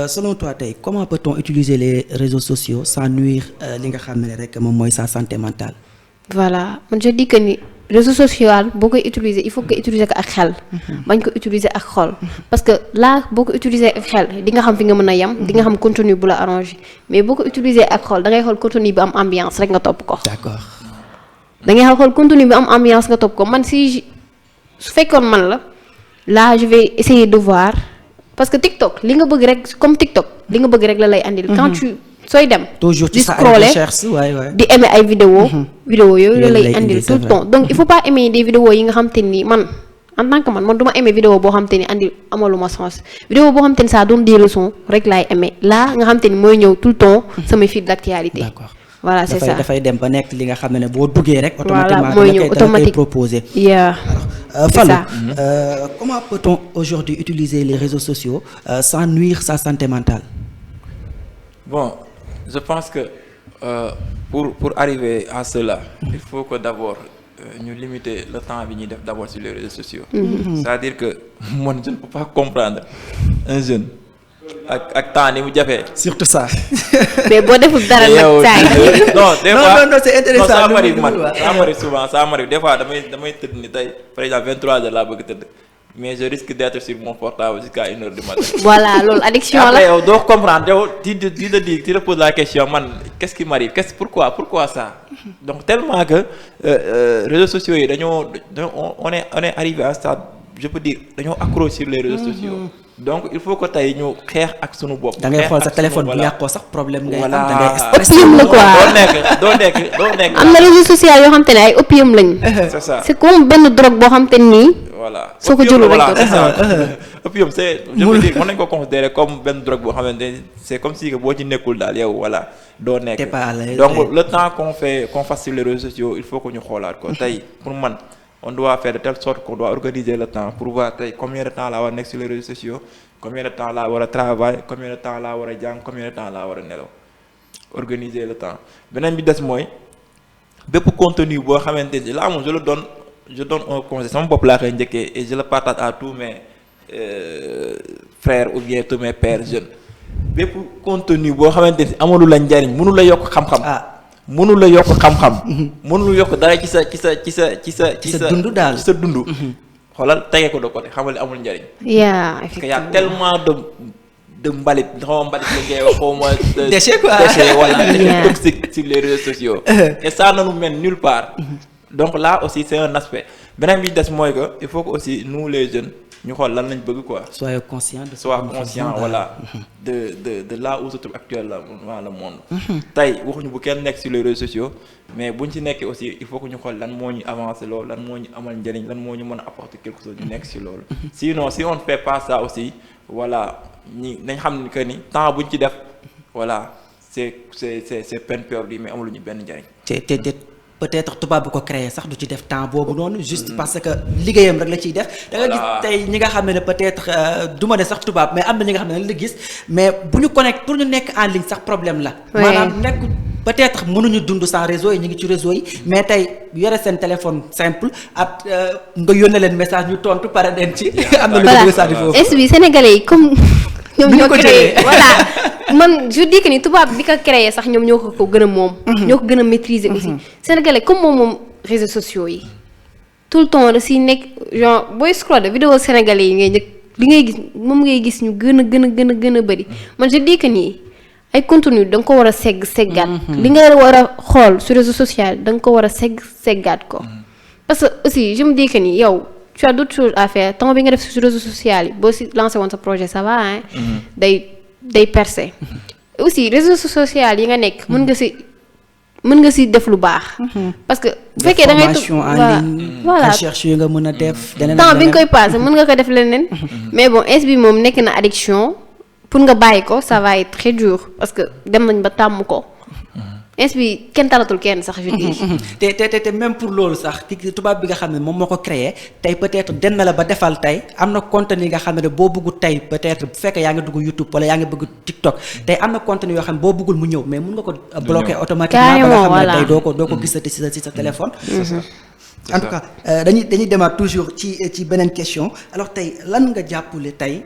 selon toi tey comment peut-on utiliser les réseaux sociaux sans nuire li nga xam ne rek moom mooy sa santé mentale. voilà man je dis que ni réseau social boo koy utiliser il faut que utiliser ko ak xel. bañ ko utiliser ak xol. parce que là boo ko utiliser ak xel di nga xam fi nga mën a yem. di nga xam contenu bu la arrangé mais boo ko utiliser ak xol da ngay xool contenu bi am ambiance rek nga topp ko. d'accord. da ngay xool contenu bi am ambiance nga topp ko man si su fekkoon man la là je vais essayer de voir parce que TikTok li nga bëgg rek comme TikTok li nga bëgg rek la lay andil. quand tu sooy dem. toujours di ci sa scroller recherche waay. di aimer ay vidéo yooyu la lay andil tout le temps donc il faut pas aimer des vidéos yi nga xam te ni man en tant que man du ma aimer vidéo boo xam te ni andil amaluma sens vidéo boo xam te ni ça donne des leçons rek laay aimer là nga xam te ni mooy ñëw tout le temps sama fil d'actualité. d'accord voilà c'est ça dafay dem ba nekk li nga xam ne boo duggee rek. voilà mooy ñëw automatiquement da proposer. yeah. Fallou, comment peut-on aujourd'hui utiliser les réseaux sociaux sans nuire sa santé mentale? Bon, je pense que pour arriver à cela, il faut que d'abord ñu limiter le temps bi ñuy def d'abord sur les réseaux sociaux. C'est-à-dire que moi je ne peux pas comprendre un jeune ak temps ni mu jafee. Surtout ça. mais boo deful dara nag saa yi. non des fois non c'est intéressant. ça m'arrive man ça m'arrive souvent ça m'arrive des fois damay tëdd ni tey par exemple 23h laa bëgg tëdd mais je risque d'être sur mon portable jusqu'à 1h du matin. voilà loolu addiction la. après yow doo comprendre yow tu te poses la question man qu'est-ce qui m'arrive pourquoi ça. donc tellement que réseaux sociaux yi dañoo on est arrivé à un stade je peux dire dañoo accro sur les réseaux sociaux. donc il faut que tey ñu xeex ak sunu bopp. da ngay xool sa téléphone bu yàqoo sax problème ngay am da ngay opium la quoi doo nekk. am na réseaux sociaux yoo xam te ne ay opium lañ. c'est ça c'est comme benn drogue boo xam te nii. voilà soo ko jëlul rek c'est ça opium c'est je veux dire mën nañu ko considérer comme benn drogue boo xamante ni c'est comme si que boo ci nekkul daal yow voilà doo nekk. donc le temps qu'on fasse sur les réseaux sociaux il faut que ñu xoolaat ko tey pour man. on doit faire de telle sorte qu'on doit organiser le temps pour voir tey combien de temps laa war a nekk sur les réseaux sociaux combien de temps laa war a travailler combien de temps laa war a jàng combien de temps laa war a nelaw organiser le temps beneen bi des mooy bépp contenu boo xamante ni là moom je donne un conseil sama bopp laa koy njëkkee et je le partage à tous mes frères ou bien tous mes pères jeunes bépp contenu boo xamante ni amalu la njariñ mënu la yokk xam-xam. mënul la yokk xam-xam. mënul yokk dara ci sa dund daal ci sa dund. xoolal tege ko de côté xamal amul njariñ. parce que y a tellement de mbalit xaw ma mbalit la ngay wax xaw ma. déchet quoi déchet wala déchet toxique sur les réseaux sociaux. et ça ne nous mène nulle part. donc là aussi c'est un aspect beneen bi des mooy que il faut que aussi nous les jeunes ñu xool lan lañ bëgg quoi. soyez conscient voilà de là où se trouve actuellement le monde. tey waxuñu bu kenn nekk sur les réseaux sociaux mais buñ ci nekkee aussi il faut que ñu xool lan moo ñu avancer loolu lan moo ñu amal njëriñ lan moo ñu mën a apporter quelque chose ñu nekk si loolu. sinon si on ne fait pas ça aussi voilà ñi nañ xam ni que ni temps buñ ci def voilà c'est peine perdue mais amuluñu benn njëriñ. peut-être tubaab bu ko créer sax du ci def temps boobu noonu juste parce que liggéeyam rek la ciy def da nga gis tey ñi nga xam ne peut-être du ma ne sax tubaab mais am na ñi nga xam ne la gis mais bu ñu connecté pour ñu nekk en ligne sax problème la maanaam nekk peut-être mënuñu dund sans réseau yi ñu ngi ci réseau yi mais tey yore seen téléphone simple ak nga yónnee leen message ñu tontu pare den ci am na lu bëgg sànni foofu est-ce que sénégalais yi comme ñoom ñoo créé voilà man je dis que ni tubaab bi ko créé sax ñoom ñoo ko gën a moom. ñoo ko gën a maîtriser aussi. sénégalais comme moom réseaux sociaux yi tout le temps da si nekk genre booy scroller vidéo sénégalais yi ngay njëkk li ngay gis moom ngay gis ñu gën a bëri man je dis que nii ay contenu da nga ko war a seggaat li nga war a xool sur réseau social da nga ko war a seggaat ko parce que aussi je me dis que nii yow tu as d'autres choses à faire temps bi nga def sur réseau social yi boo si lancé woon sa projet ça va hein day percer aussi réseaux sociaux yi nga nekk mën nga si def lu baax parce que bu fekkee da ngay formation en ligne recherche yu nga mën a def temps bi nga koy passé mën nga ko def leneen mais bon ins bi moom nekk na addiction pour nga bàyyi ko ça va être très dur parce que dem nañ ba tàmm ko ins bi kenn talatul kenn sax je dis te même pour loolu sax ki tubaab bi nga xam ne moom moo ko créé tey peut-être den na la ba defal tey am na contenu nga xam ne boo bëggul tey peut-être bu fekkee yaa ngi dugg YouTube wala yaa ngi bëgg TikTok tey am na contenu yoo xam ne boo bëggul mu ñëw mais mun nga ko bloquer automatiquement ba nga xam ne tey doo ko gisati ci sa téléphone en tout cas dañuy demaat toujours ci beneen question alors tey lan nga jàppale tey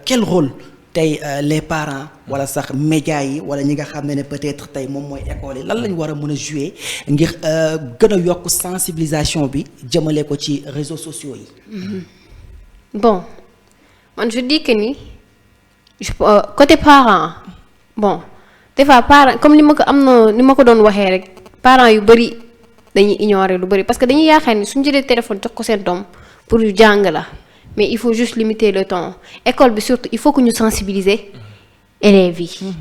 quel rôle tey les parents wala sax médias yi wala ñi nga xam ne peut-être tey moom mooy école yi lan lañ war a mën a jouer ngir gën a yokk sensibilisation bi jëmale ko ci réseaux sociaux yi. Bon man je dis que ni côté parents bon des fois parents comme ni ma ko doon waxee rek parents yu bari dañuy ignorer lu bari parce que dañuy yaakaar ni suñu jëlee téléphone jox ko seen doom pour yu jàng la. Mais il faut juste limiter le temps école bi surtout il faut que ñu sensibiliser élèves yi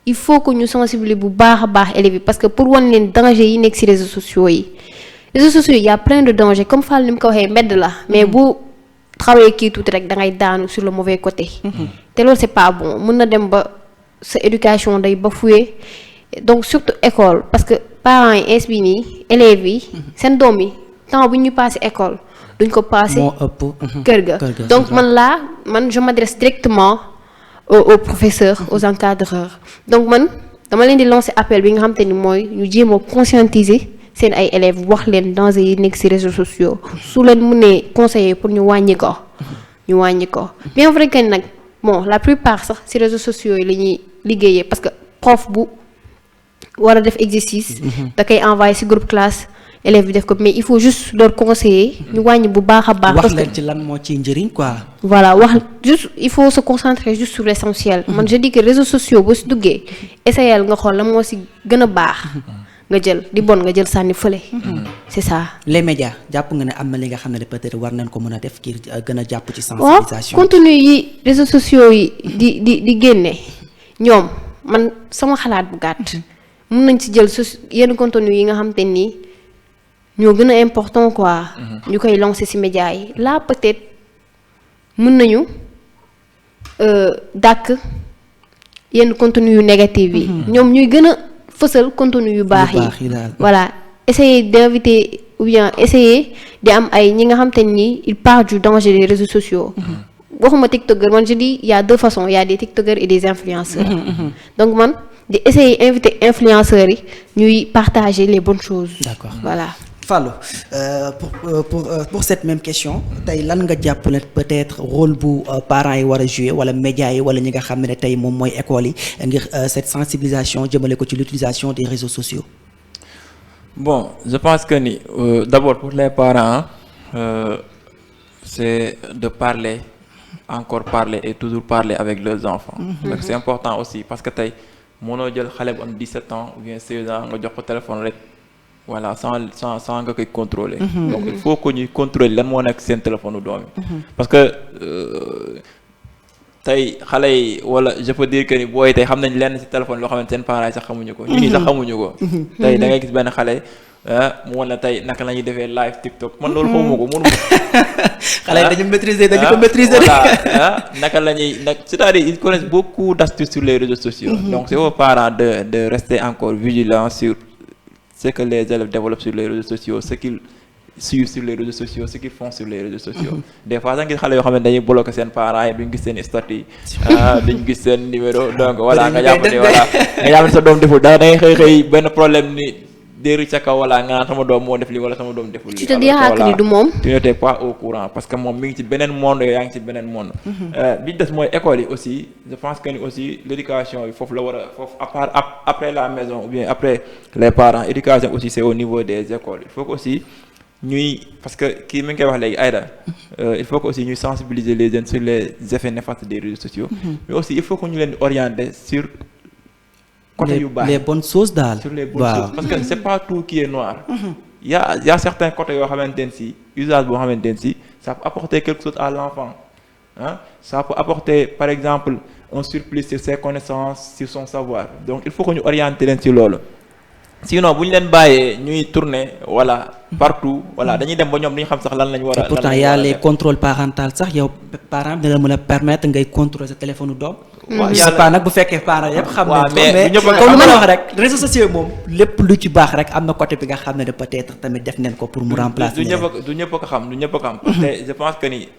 il faut que ñu sensibiliser bu baax a baax élèves yi parce que pour wan leen danger yi nekk ci réseaux sociaux yi y a plein de dangers comme Fall ni mu ko waxee mbedd la mais bu xawee kii tuuti rek da ngay daanu sur le mauvais côté te loolu c'est pas bon mën na dem ba sa éducation day bafoué donc surtout école parce que parents yi ins bi nii élèves yi seen doom yi temps bu ñu passé école duñ ko passé kër ga donc man je m'adresse directement aux professeurs aux encadreurs donc man dama leen di lancer appel bi nga xam te ni mooy ñu jéem a conscientiser seen ay élèves wax leen danger yi nekk ci réseaux sociaux su leen mënee conseiller pour ñu wàññi ko bien vrai que nag bon la plupart sax ci réseaux sociaux yi la ñuy liggéeyee parce que prof bu war a def exercice da koy envoyer ci groupe classe élèves bi def ko mais il faut juste leur conseiller ñu wàññi bu baax a baax. wax leen ci lan moo ciy njëriñ quoi. voilà juste il faut se concentrer juste sur l'essentiel. man je dis que réseaux sociaux boo si duggee essayel nga xool la moo si gën a baax nga jël di bon nga jël sànni fële. c'est ça. les médias jàpp nga ne am na li nga xam ne peut-être war nañ ko mën a def ngir gën a jàpp ci sensibilisation. waaw contenu yi réseaux sociaux yi di génne ñoom man sama xalaat bu gàtt mun nañ ci jël yenn contenu yi nga xam te nii. ñoo gën a important quoi. ñu koy lancer ci médias yi là peut-être mën nañu dàkk yenn contenu yu négatif yi. ñoom ñuy gën a fësal contenu yu baax yi. voilà essayer d'inviter ou bien essayer di am ay ñi nga xam te ni il parle du danger des réseaux sociaux. waxuma tiktokeur man je dis il y a deux façons il y a des tiktokers et des influenceurs. donc man di essayer inviter influenceurs yi ñuy partager les bonnes choses. D'accord. Voilà. Fallou pour cette même question tey lan nga jàpp ne peut-être rôle bu parents yi war a jouer wala médias yi wala ñi nga xam ne tey moom mooy école yi ngir cette sensibilisation jëmale ko ci l'utilisation des réseaux sociaux. Bon je pense que ni d'abord pour les parents c'est de parler et toujours parler avec leurs enfants. Donc c'est important aussi parce que tey mënoo jël xale bu am 17 ans ou bien 16 ans nga jox ko téléphone rek. Voilà sans nga koy contrôler. Donc il faut que ñuy contrôler lan moo nekk seen téléphone doom yi. parce que tey xale yi wala je peux dire que ni booy tey xam nañ lenn ci téléphone loo xamante seen parents yi sax xamuñu ko. ñun sax xamuñu ko. tey da ngay gis benn xale mu wan la tey naka la ñuy defee live TikTok man loolu xawma ko mënu ko. xale yi dañu ko maîtriser. Voilà naka la ñuy c'est-à-dire ils connaissent beaucoup d'astuces sur les réseaux sociaux. Donc c'est aux parents de rester encore vigilants sur. Ce que les élèves développent sur les réseaux sociaux, ce qu'ils suivent sur les réseaux sociaux, ce qu'ils font sur les réseaux sociaux. Des fois sax ngir xale yoo xam ne dañuy bloquer seen parents yi duñ gis seen statut duñ gis seen numéro donc voilà nga jàpp ne sa doom deful dara da ngay xëy benn problème ni déri sa kaw wala nga naan sama doom moo def lii wala sama doom deful lii. tu te diras que ni du moom. tu n'étais pas au courant parce que moom mi ngi ci beneen monde yooyu yaa ngi ci beneen monde. bi des mooy école yi aussi je pense que ni aussi l'éducation yi foofu la war a foofu à part après la maison ou bien après les parents éducation aussi c'est au niveau des écoles il faut que aussi parce que kii mi ngi koy wax léegi Aïda il faut que aussi ñuy sensibiliser les jeunes sur les effets néfastes des réseaux sociaux mais aussi il faut que ñu leen orienter sur côté yu baax les bonnes choses daal sur les bonnes choses parce que c'est pas tout qui est noir y a certains côtés yoo xamante ne si usage boo xamante ne si ça peut apporter quelque chose à l'enfant ça peut apporter par exemple un surplus sur ses connaissances sur son savoir donc il faut que ñu orienter leen ci loolu sinon bu ñu leen bàyyee ñuy tourner voilà partout voilà dañuy dem ba ñoom dañu xam sax lan lañu war a. pourtant y a les contrôles parentaux sax yow parent dina la mën a permettre ngay contrôler sa téléphone doom. waaw c'est pas nag bu fekkee parent yëpp xam nañ ko mais comme lu ma la wax rek réseaux sociaux moom lépp lu ci baax rek am na côté bi nga xam ne peut-être tamit def neen ko pour mu remplacer. du ñëpp ko xam parce que je pense que ni.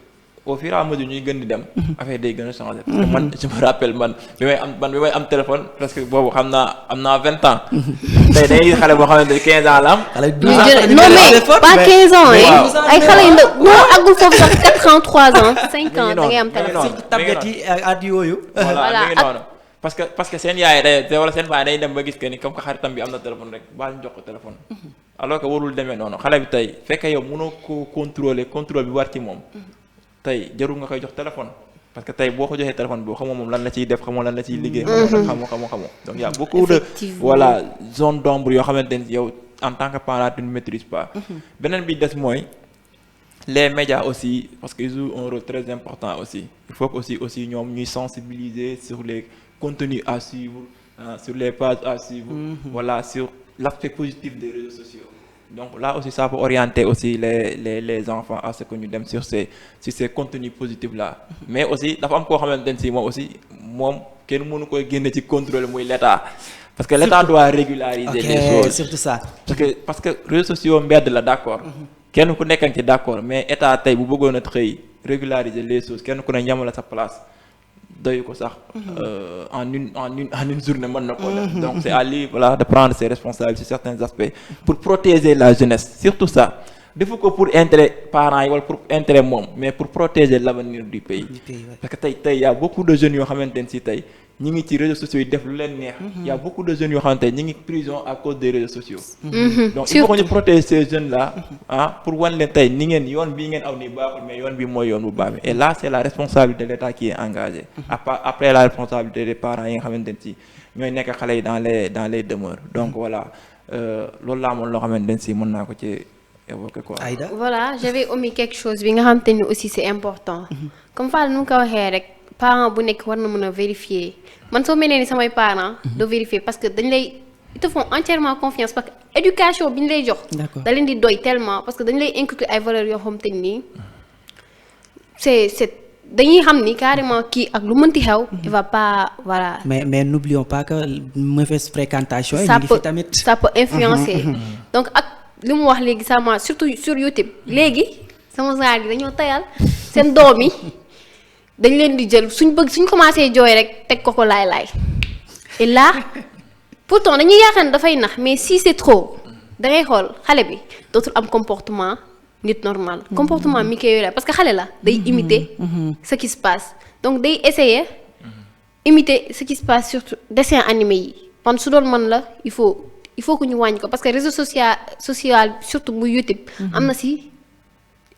au fur et à mesure ñuy gën di dem affaire day gën a changer parce que man je me rappelle man bi may am téléphone parce que boobu am naa 20 ans tey dañuy xale boo xamante ne 15 ans la am non mais pas 15 ans ay xale yu ndaw ñoo àggul foofu sax 4 ans 3 ans 5 ans da ngay am téléphone surtout tablette yi ak yooyu voilà mi ngi noonu parce que seen yaay day wala seen baay day dem ba gis que ni comme que xaritam bi am na téléphone rek baal ñu jox ko téléphone alors que warul demee noonu xale bi tey fekkee yow mënoo ko contrôle bi war ci moom tey jarul nga koy jox téléphone parce que tey boo ko joxee téléphone bi xamoo moom lan la ciy def xamoo lan la ciy liggéey xamoo donc y a beaucoup de voilà zone d'ombre yoo xamante ne yow en tant que parent tu ne maîtrises pas beneen bi des mooy les médias aussi parce qu'ils jouent un rôle très important aussi il faut que aussi ñoom ñuy sensibiliser sur les contenus à suivre sur les pages à suivre voilà sur l'aspect positif des réseaux sociaux donc là aussi ça peut orienter aussi les enfants à ce que ñu dem sur ces contenus positifs là mais aussi dafa am koo xamante ne si moom kenn mënu koy génne ci contrôle muy l'État parce que l'État doit régulariser les choses surtout ça parce que réseaux sociaux mbedd la d'accord kenn ku nekk ci d'accord mais État tey bu bëggoon a xëy régulariser les choses kenn ku ne ñamala sa place doyu ko sax en une journée mën na ko def donc c'est à lui voilà de prendre ses responsabilités sur certains aspects pour protéger la jeunesse surtout ça defu ko pour intérêt parents yi wala pour intérêt moom mais pour protéger l'avenir du pays parce que tey y a beaucoup de jeunes yoo xamante ne si tey ñi ngi ci réseaux sociaux yi def lu leen neex y a beaucoup de jeunes yoo xamante ne ñi ngi prison à cause des réseaux sociaux donc il faut que ñu protéger ces jeunes là pour wan leen tey ni ngeen yoon bii ngeen aw nii baaxul mais yoon bi mooy yoon bu baax bi et là c'est la responsabilité de l'État qui est engagée après la responsabilité des parents yi nga xamante ne si ñooy nekk xale yi dans les demeures donc voilà loolu laa moon loo xamante ne si mën naa ko ci évoquer quoi. Aïda voilà j'avais omis quelque chose bi nga xamante ni aussi c'est important comme Fall nu mu ko waxee rek parent bu nekk war na mën a vérifier man soo mel ni samay parents doo vérifier parce que dañ lay ils te font entièrement confiance parce que éducation bi ñu lay jox da leen di doy tellement parce que dañ lay inculquer ay valeurs yoo xamante ni c'est dañuy xam ni carrément kii ak lu mënti xew il va pas voilà mais n'oublions pas que mauvaise fréquentation yi ngi fi tamit ça peut influencer donc ak li mu wax léegi sama surtout sur YouTube léegi sama genre yi dañoo tayal seen doom yi dañ leen di jël suñ commencé jooy rek teg ko laay et là pourtant dañuy yaakaar ne dafay nax mais si c'est trop da ngay xool xale bi dootul am comportement nit normal comportement mi koy yore parce que xale la day imiter ce qui se passe donc day essayer imiter ce qui se passe surtout dessin animé yi man su doon man la il faut que ñu wàññi ko parce que réseau social surtout bu YouTube am na si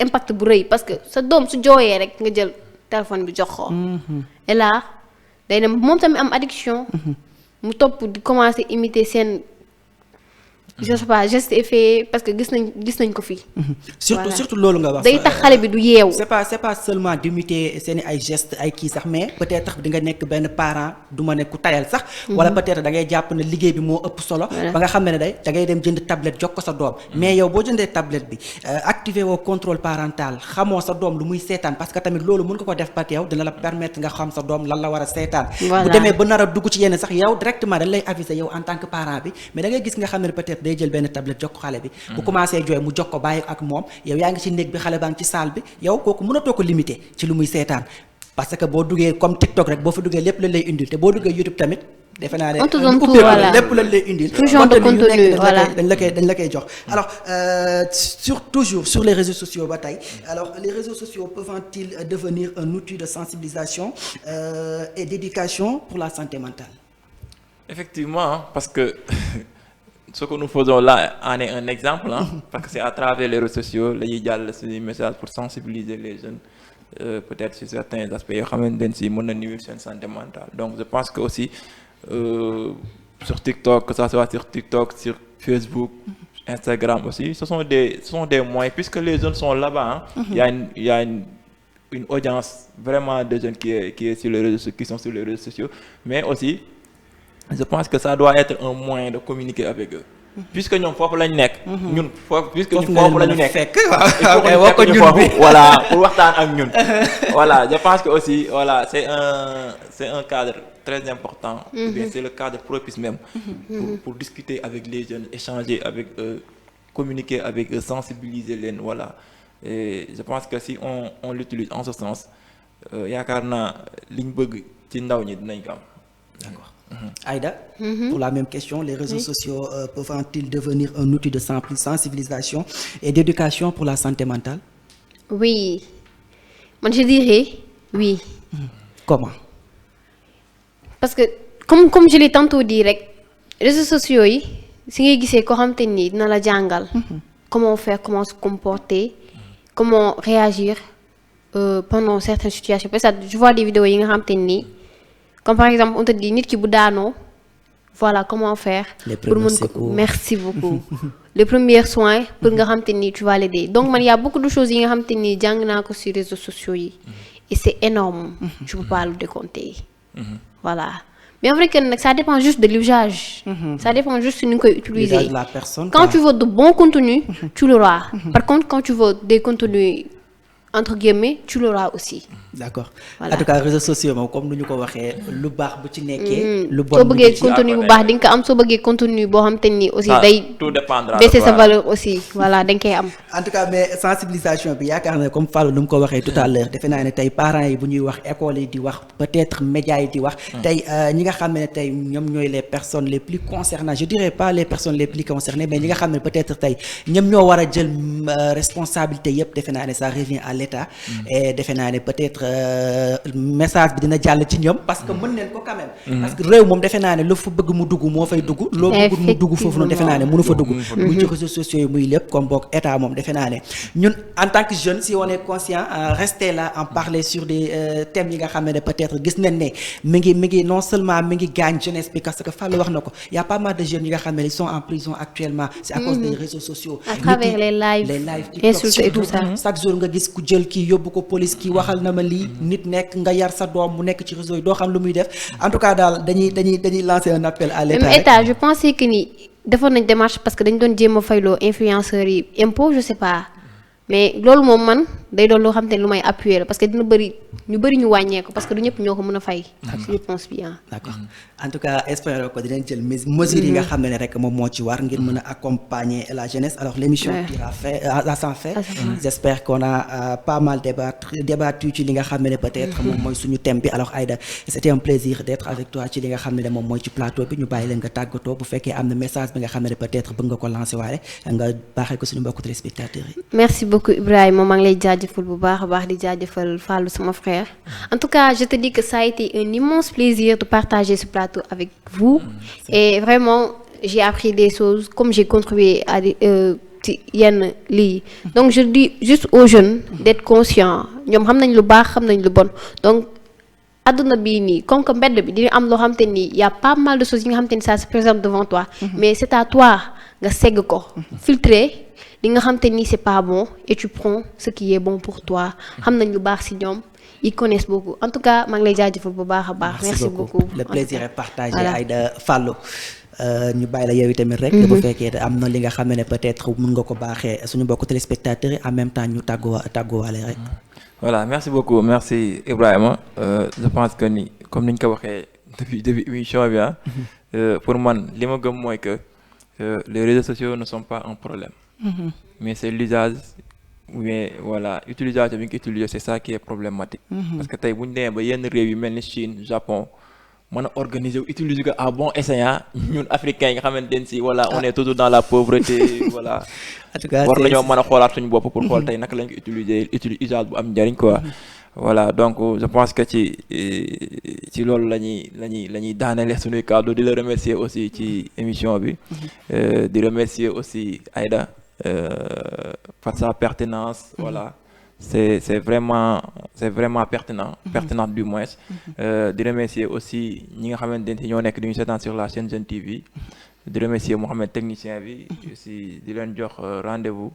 impact bu rëy parce que sa doom su jooyee rek nga jël téléphone bi jox ko et là day dem moom tamit am addiction mu topp di commencer imiter seen je sais pas geste effet parce que gis nañ ko fii surtout loolu nga wax day tax xale bi du yeewu c'est pas seulement d'imiter seeni ay gestes ay kii sax mais peut-être di nga nekk benn parent du ma ne ku tayal sax wala peut-être da ngay jàpp ne liggéey bi moo ëpp solo ba nga xam ne da ngay dem jënd tablette jox ko sa doom mais yow boo jëndee tablette bi activer woo contrôle parental xamoo sa doom lu muy seetaan parce que tamit loolu mën ko def pat yow dina la permettre nga xam sa doom lan la war a seetaan bu demee ba nar a dugg ci yenn sax yow directement dañ lay aviser yow en tant que parent bi mais da ngay gis nga xam ne peut-être day jël benn tablette jox ko xale bi bu commencé jooy mu jox ko bàyyi ak moom yow yaa ngi ci néeg bi xale baa ngi ci salle bi yow kooku mënatoo ko limiter ci lu muy seetaan parce que boo duggee comme TikTok rek boo fa duggee lépp lañ lay indil te boo duggee YouTube tamit defe naa ne lépp lañ lay indil tout genre de contenu voilà dañ la koy jox alors toujours sur les réseaux sociaux ba tey alors les réseaux sociaux peuvent-ils devenir un outil de sensibilisation et d'éducation pour la santé mentale? Effectivement parce que ce que nous faisons là en est un exemple, parce que c'est à travers les réseaux sociaux la ñuy jàll suñu message pour sensibiliser les jeunes peut-être sur certains aspects yoo xamante ne si mën na nuire seen santé mentale. Donc je pense que aussi sur TikTok, que ça soit sur TikTok, sur Facebook, Instagram aussi, ce sont des moyens, puisque les jeunes sont là-bas, il y a une audience vraiment de jeunes qui est sur les réseaux, qui sont sur les réseaux sociaux, mais aussi je pense que ça doit être un moyen de communiquer avec eux. Puisque ñoom foofu lañ nekk. ñun puisque ñun foofu la ñu nekk. il faut que ñu voilà pour waxtaan ak ñun. voilà je pense que aussi voilà c'est un cadre très important. Bien, c'est le cadre propice même. pour discuter avec les jeunes, échanger avec eux, communiquer avec eux, sensibiliser leen voilà. Et je pense que si on l'utilise en ce sens yaakaar naa liñ bëgg ci ndaw ñi dinañ ko am. D'accord. Aïda, pour la même question, les réseaux sociaux peuvent-ils devenir un outil de sensibilisation et d'éducation pour la santé mentale? Oui. Moi, je dirais oui. Comment? Parce que comme je l'ai tantôt dit rek réseaux sociaux yi si ngay gisee koo xam te ni dina la jàngal comment faire, comment se comporter, comment réagir pendant certaines situations. Parce que je vois des vidéos yi nga xam te ni comme par exemple on te dit nit ki bu daanoo voilà comment faire pour mën ko merci beaucoup les premiers soins pour nga xam te ni tu vas l'aider. Donc man y a beaucoup de choses yi nga xam te ni jàng naa ko sur réseaux sociaux yi et c'est énorme, je peux pas le décompter. Voilà. Mais en vrai que ça dépend juste de l'usage. Ça dépend juste de l'usage utiliser. De la personne, quand tu veux de bons contenus, tu l'auras. Par contre, quand tu veux des contenus entre guillemets, tu l'auras aussi. D'accord. Voilà. En tout cas réseaux sociaux moom comme nu ñu ko waxee lu baax bu ci nekkee. lu bon soo bëggee contenu bu baax di nga ko am soo bëggee contenu boo xam te ni aussi day tout dépendra baisser sa valeur aussi voilà da nga koy am. En tout cas mais sensibilisation bi yaakaar na comme Fallou nu mu ko waxee tout à l'heure defe naa ne tey parents yi bu ñuy wax école yi di wax peut-être médias yi di wax. tey ñi nga xam ne tey ñoom ñooy les personnes les plus concernées je dirais pas les personnes les plus concernées mais ñi nga xam ne peut-être tey ñoom ñoo war a jël responsabilité yëpp defe naa ne ça revient à l'État. Et defe naa ne peut-être message bi dina jàll ci ñoom parce que mën neen ko quand même. parce que réew moom defe naa ne lu fa bëgg mu dugg moo fay dugg. loo bëggul mu dugg foofu noonu defe naa ne mënu fa dugg. muy ci réseaux sociaux yi muy lépp comme boog état moom defe naa ne ñun en tant que jeune si on est conscient rester là en parler sur des thèmes yi nga xam ne peut-être gis nañ ne mi ngi non seulement mi ngi gaañ jeunesse bi parce que Fallou wax na ko y a pas mal de jeunes yi nga xam ne ils sont en prison actuellement. c'est à cause des réseaux sociaux. à travers les lives insultes et tout ça. chaque jour nga gis ku jël kii yóbbu ko police kii waxal na ma lii nit nekk nga yar sa doom mu nekk ci réseau yi doo xam lu muy def en tout cas daal dañuy lancer un appel à l'État. même état je pensais que ni defoon nañ démarche parce que dañ doon jéem a fayloo influenceurs yi impôt je sais pas mais loolu moom man day doon loo xam te ne lu may appuyer la parce que dina bëri ñu wàññeeku parce que du ñëpp ñoo ko mën a fay. je pense bien. d'accord en tout cas espérons ko dinañ jël mesures yi nga xam ne rek moom moo ci war ngir mën a accompagner la jeunesse alors l'émission tira à s'en faire. j'espère qu'on a pas mal débattu ci li nga xam ne peut-être moom mooy suñu thème bi alors Aïda c'était un plaisir d'être avec toi ci li nga xam ne moom mooy ci plateau bi ñu bàyyi leen nga tàggatoo bu fekkee am na message bi nga xam ne peut-être bëgg nga ko lancer waale nga baaxee ko suñu mbokku téléspectateurs yi. merci beaucoup Ibrahima maa ngi lay jaajëfal bu baax a baax di jaajëfal Fallou sama frère. En tout cas, je te dis que ça a été un immense plaisir de partager ce plateau avec vous. Et vraiment, j'ai appris des choses comme j'ai contribué à yenn lii. Donc je dis juste aux jeunes d'être conscients ñoom xam nañ lu baax xam nañ lu bon donc adduna bii nii comme que mbedd bi dina am loo xam te ni y a pas mal de choses yi nga xam te ni ça se présente devant toi. Mais c'est à toi nga segg ko filtrer li nga xam te ni c'est pas bon et tu prends ce qui est bon pour toi xam nañ lu baax ci ñoom. Ils connaissent beaucoup. En tout cas, maa ngi lay jaajëfal bu baax a baax. Merci beaucoup. Le plaisir est partagé. Aïda Fallou ñu bàyyi la yow tamit rek. bu fekkee am na li nga xam ne peut-être mën nga ko baaxee suñu mbokku téléspectateurs yi en même temps ñu tàgguwaale rek. Voilà merci beaucoup merci Ibrahima je pense que ni comme ni ñu ko waxee depuis émission bi pour man li ma gëm mooy que les réseaux sociaux ne sont pas un problème. Mais c'est l'usage. Mais voilà utilisation bi nga ko utiliser c'est ça qui est problématique. Parce que tey bu ñu demee ba yenn réew yu mel ni Chine Japon mën a organiser utiliser ko à bon escient ñun africains yi nga xamante ne si voilà on est toujours dans la pauvreté voilà. en tout cas war nañoo mën a xoolaat suñu bopp pour xool tey naka lañ ko utiliser usage bu am njariñ quoi. voilà donc je pense que ci loolu la ñuy daanale suñuy kàddu di la remercier aussi ci émission bi di remercier aussi Aïda par sa pertinence voilà c'est vraiment pertinent du moins di remercier aussi ñi nga xamante ne ñoo nekk di ñu seetaan sur la chaîne Jeune TV di remercier Mohamed technicien bi aussi di leen jox rendez-vous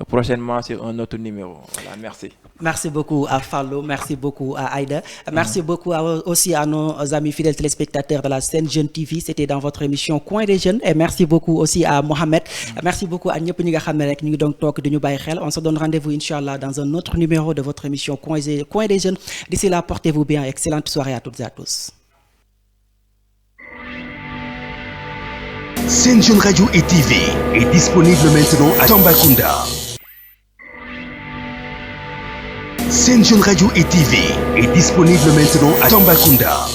prochainement sur un autre numéro voilà merci beaucoup à Fallou merci beaucoup à Aïda merci beaucoup aussi à nos amis fidèles téléspectateurs de la Sen Jeune TV c'était dans votre émission Coin des Jeunes et merci beaucoup aussi à Mohamed merci beaucoup à ñëpp ñi nga xam ne rek ñu ngi doon toog di ñu bàyyi xel on se donne rendez-vous inchallah dans un autre numéro de votre émission Coin des Jeunes d'ici là portez-vous bien excellente soirée à toutes et à tous. Sen Jeune Radio et TV est disponible maintenant à Tambacounda. Sen Jeune Radio et TV est disponible maintenant à Tambacounda.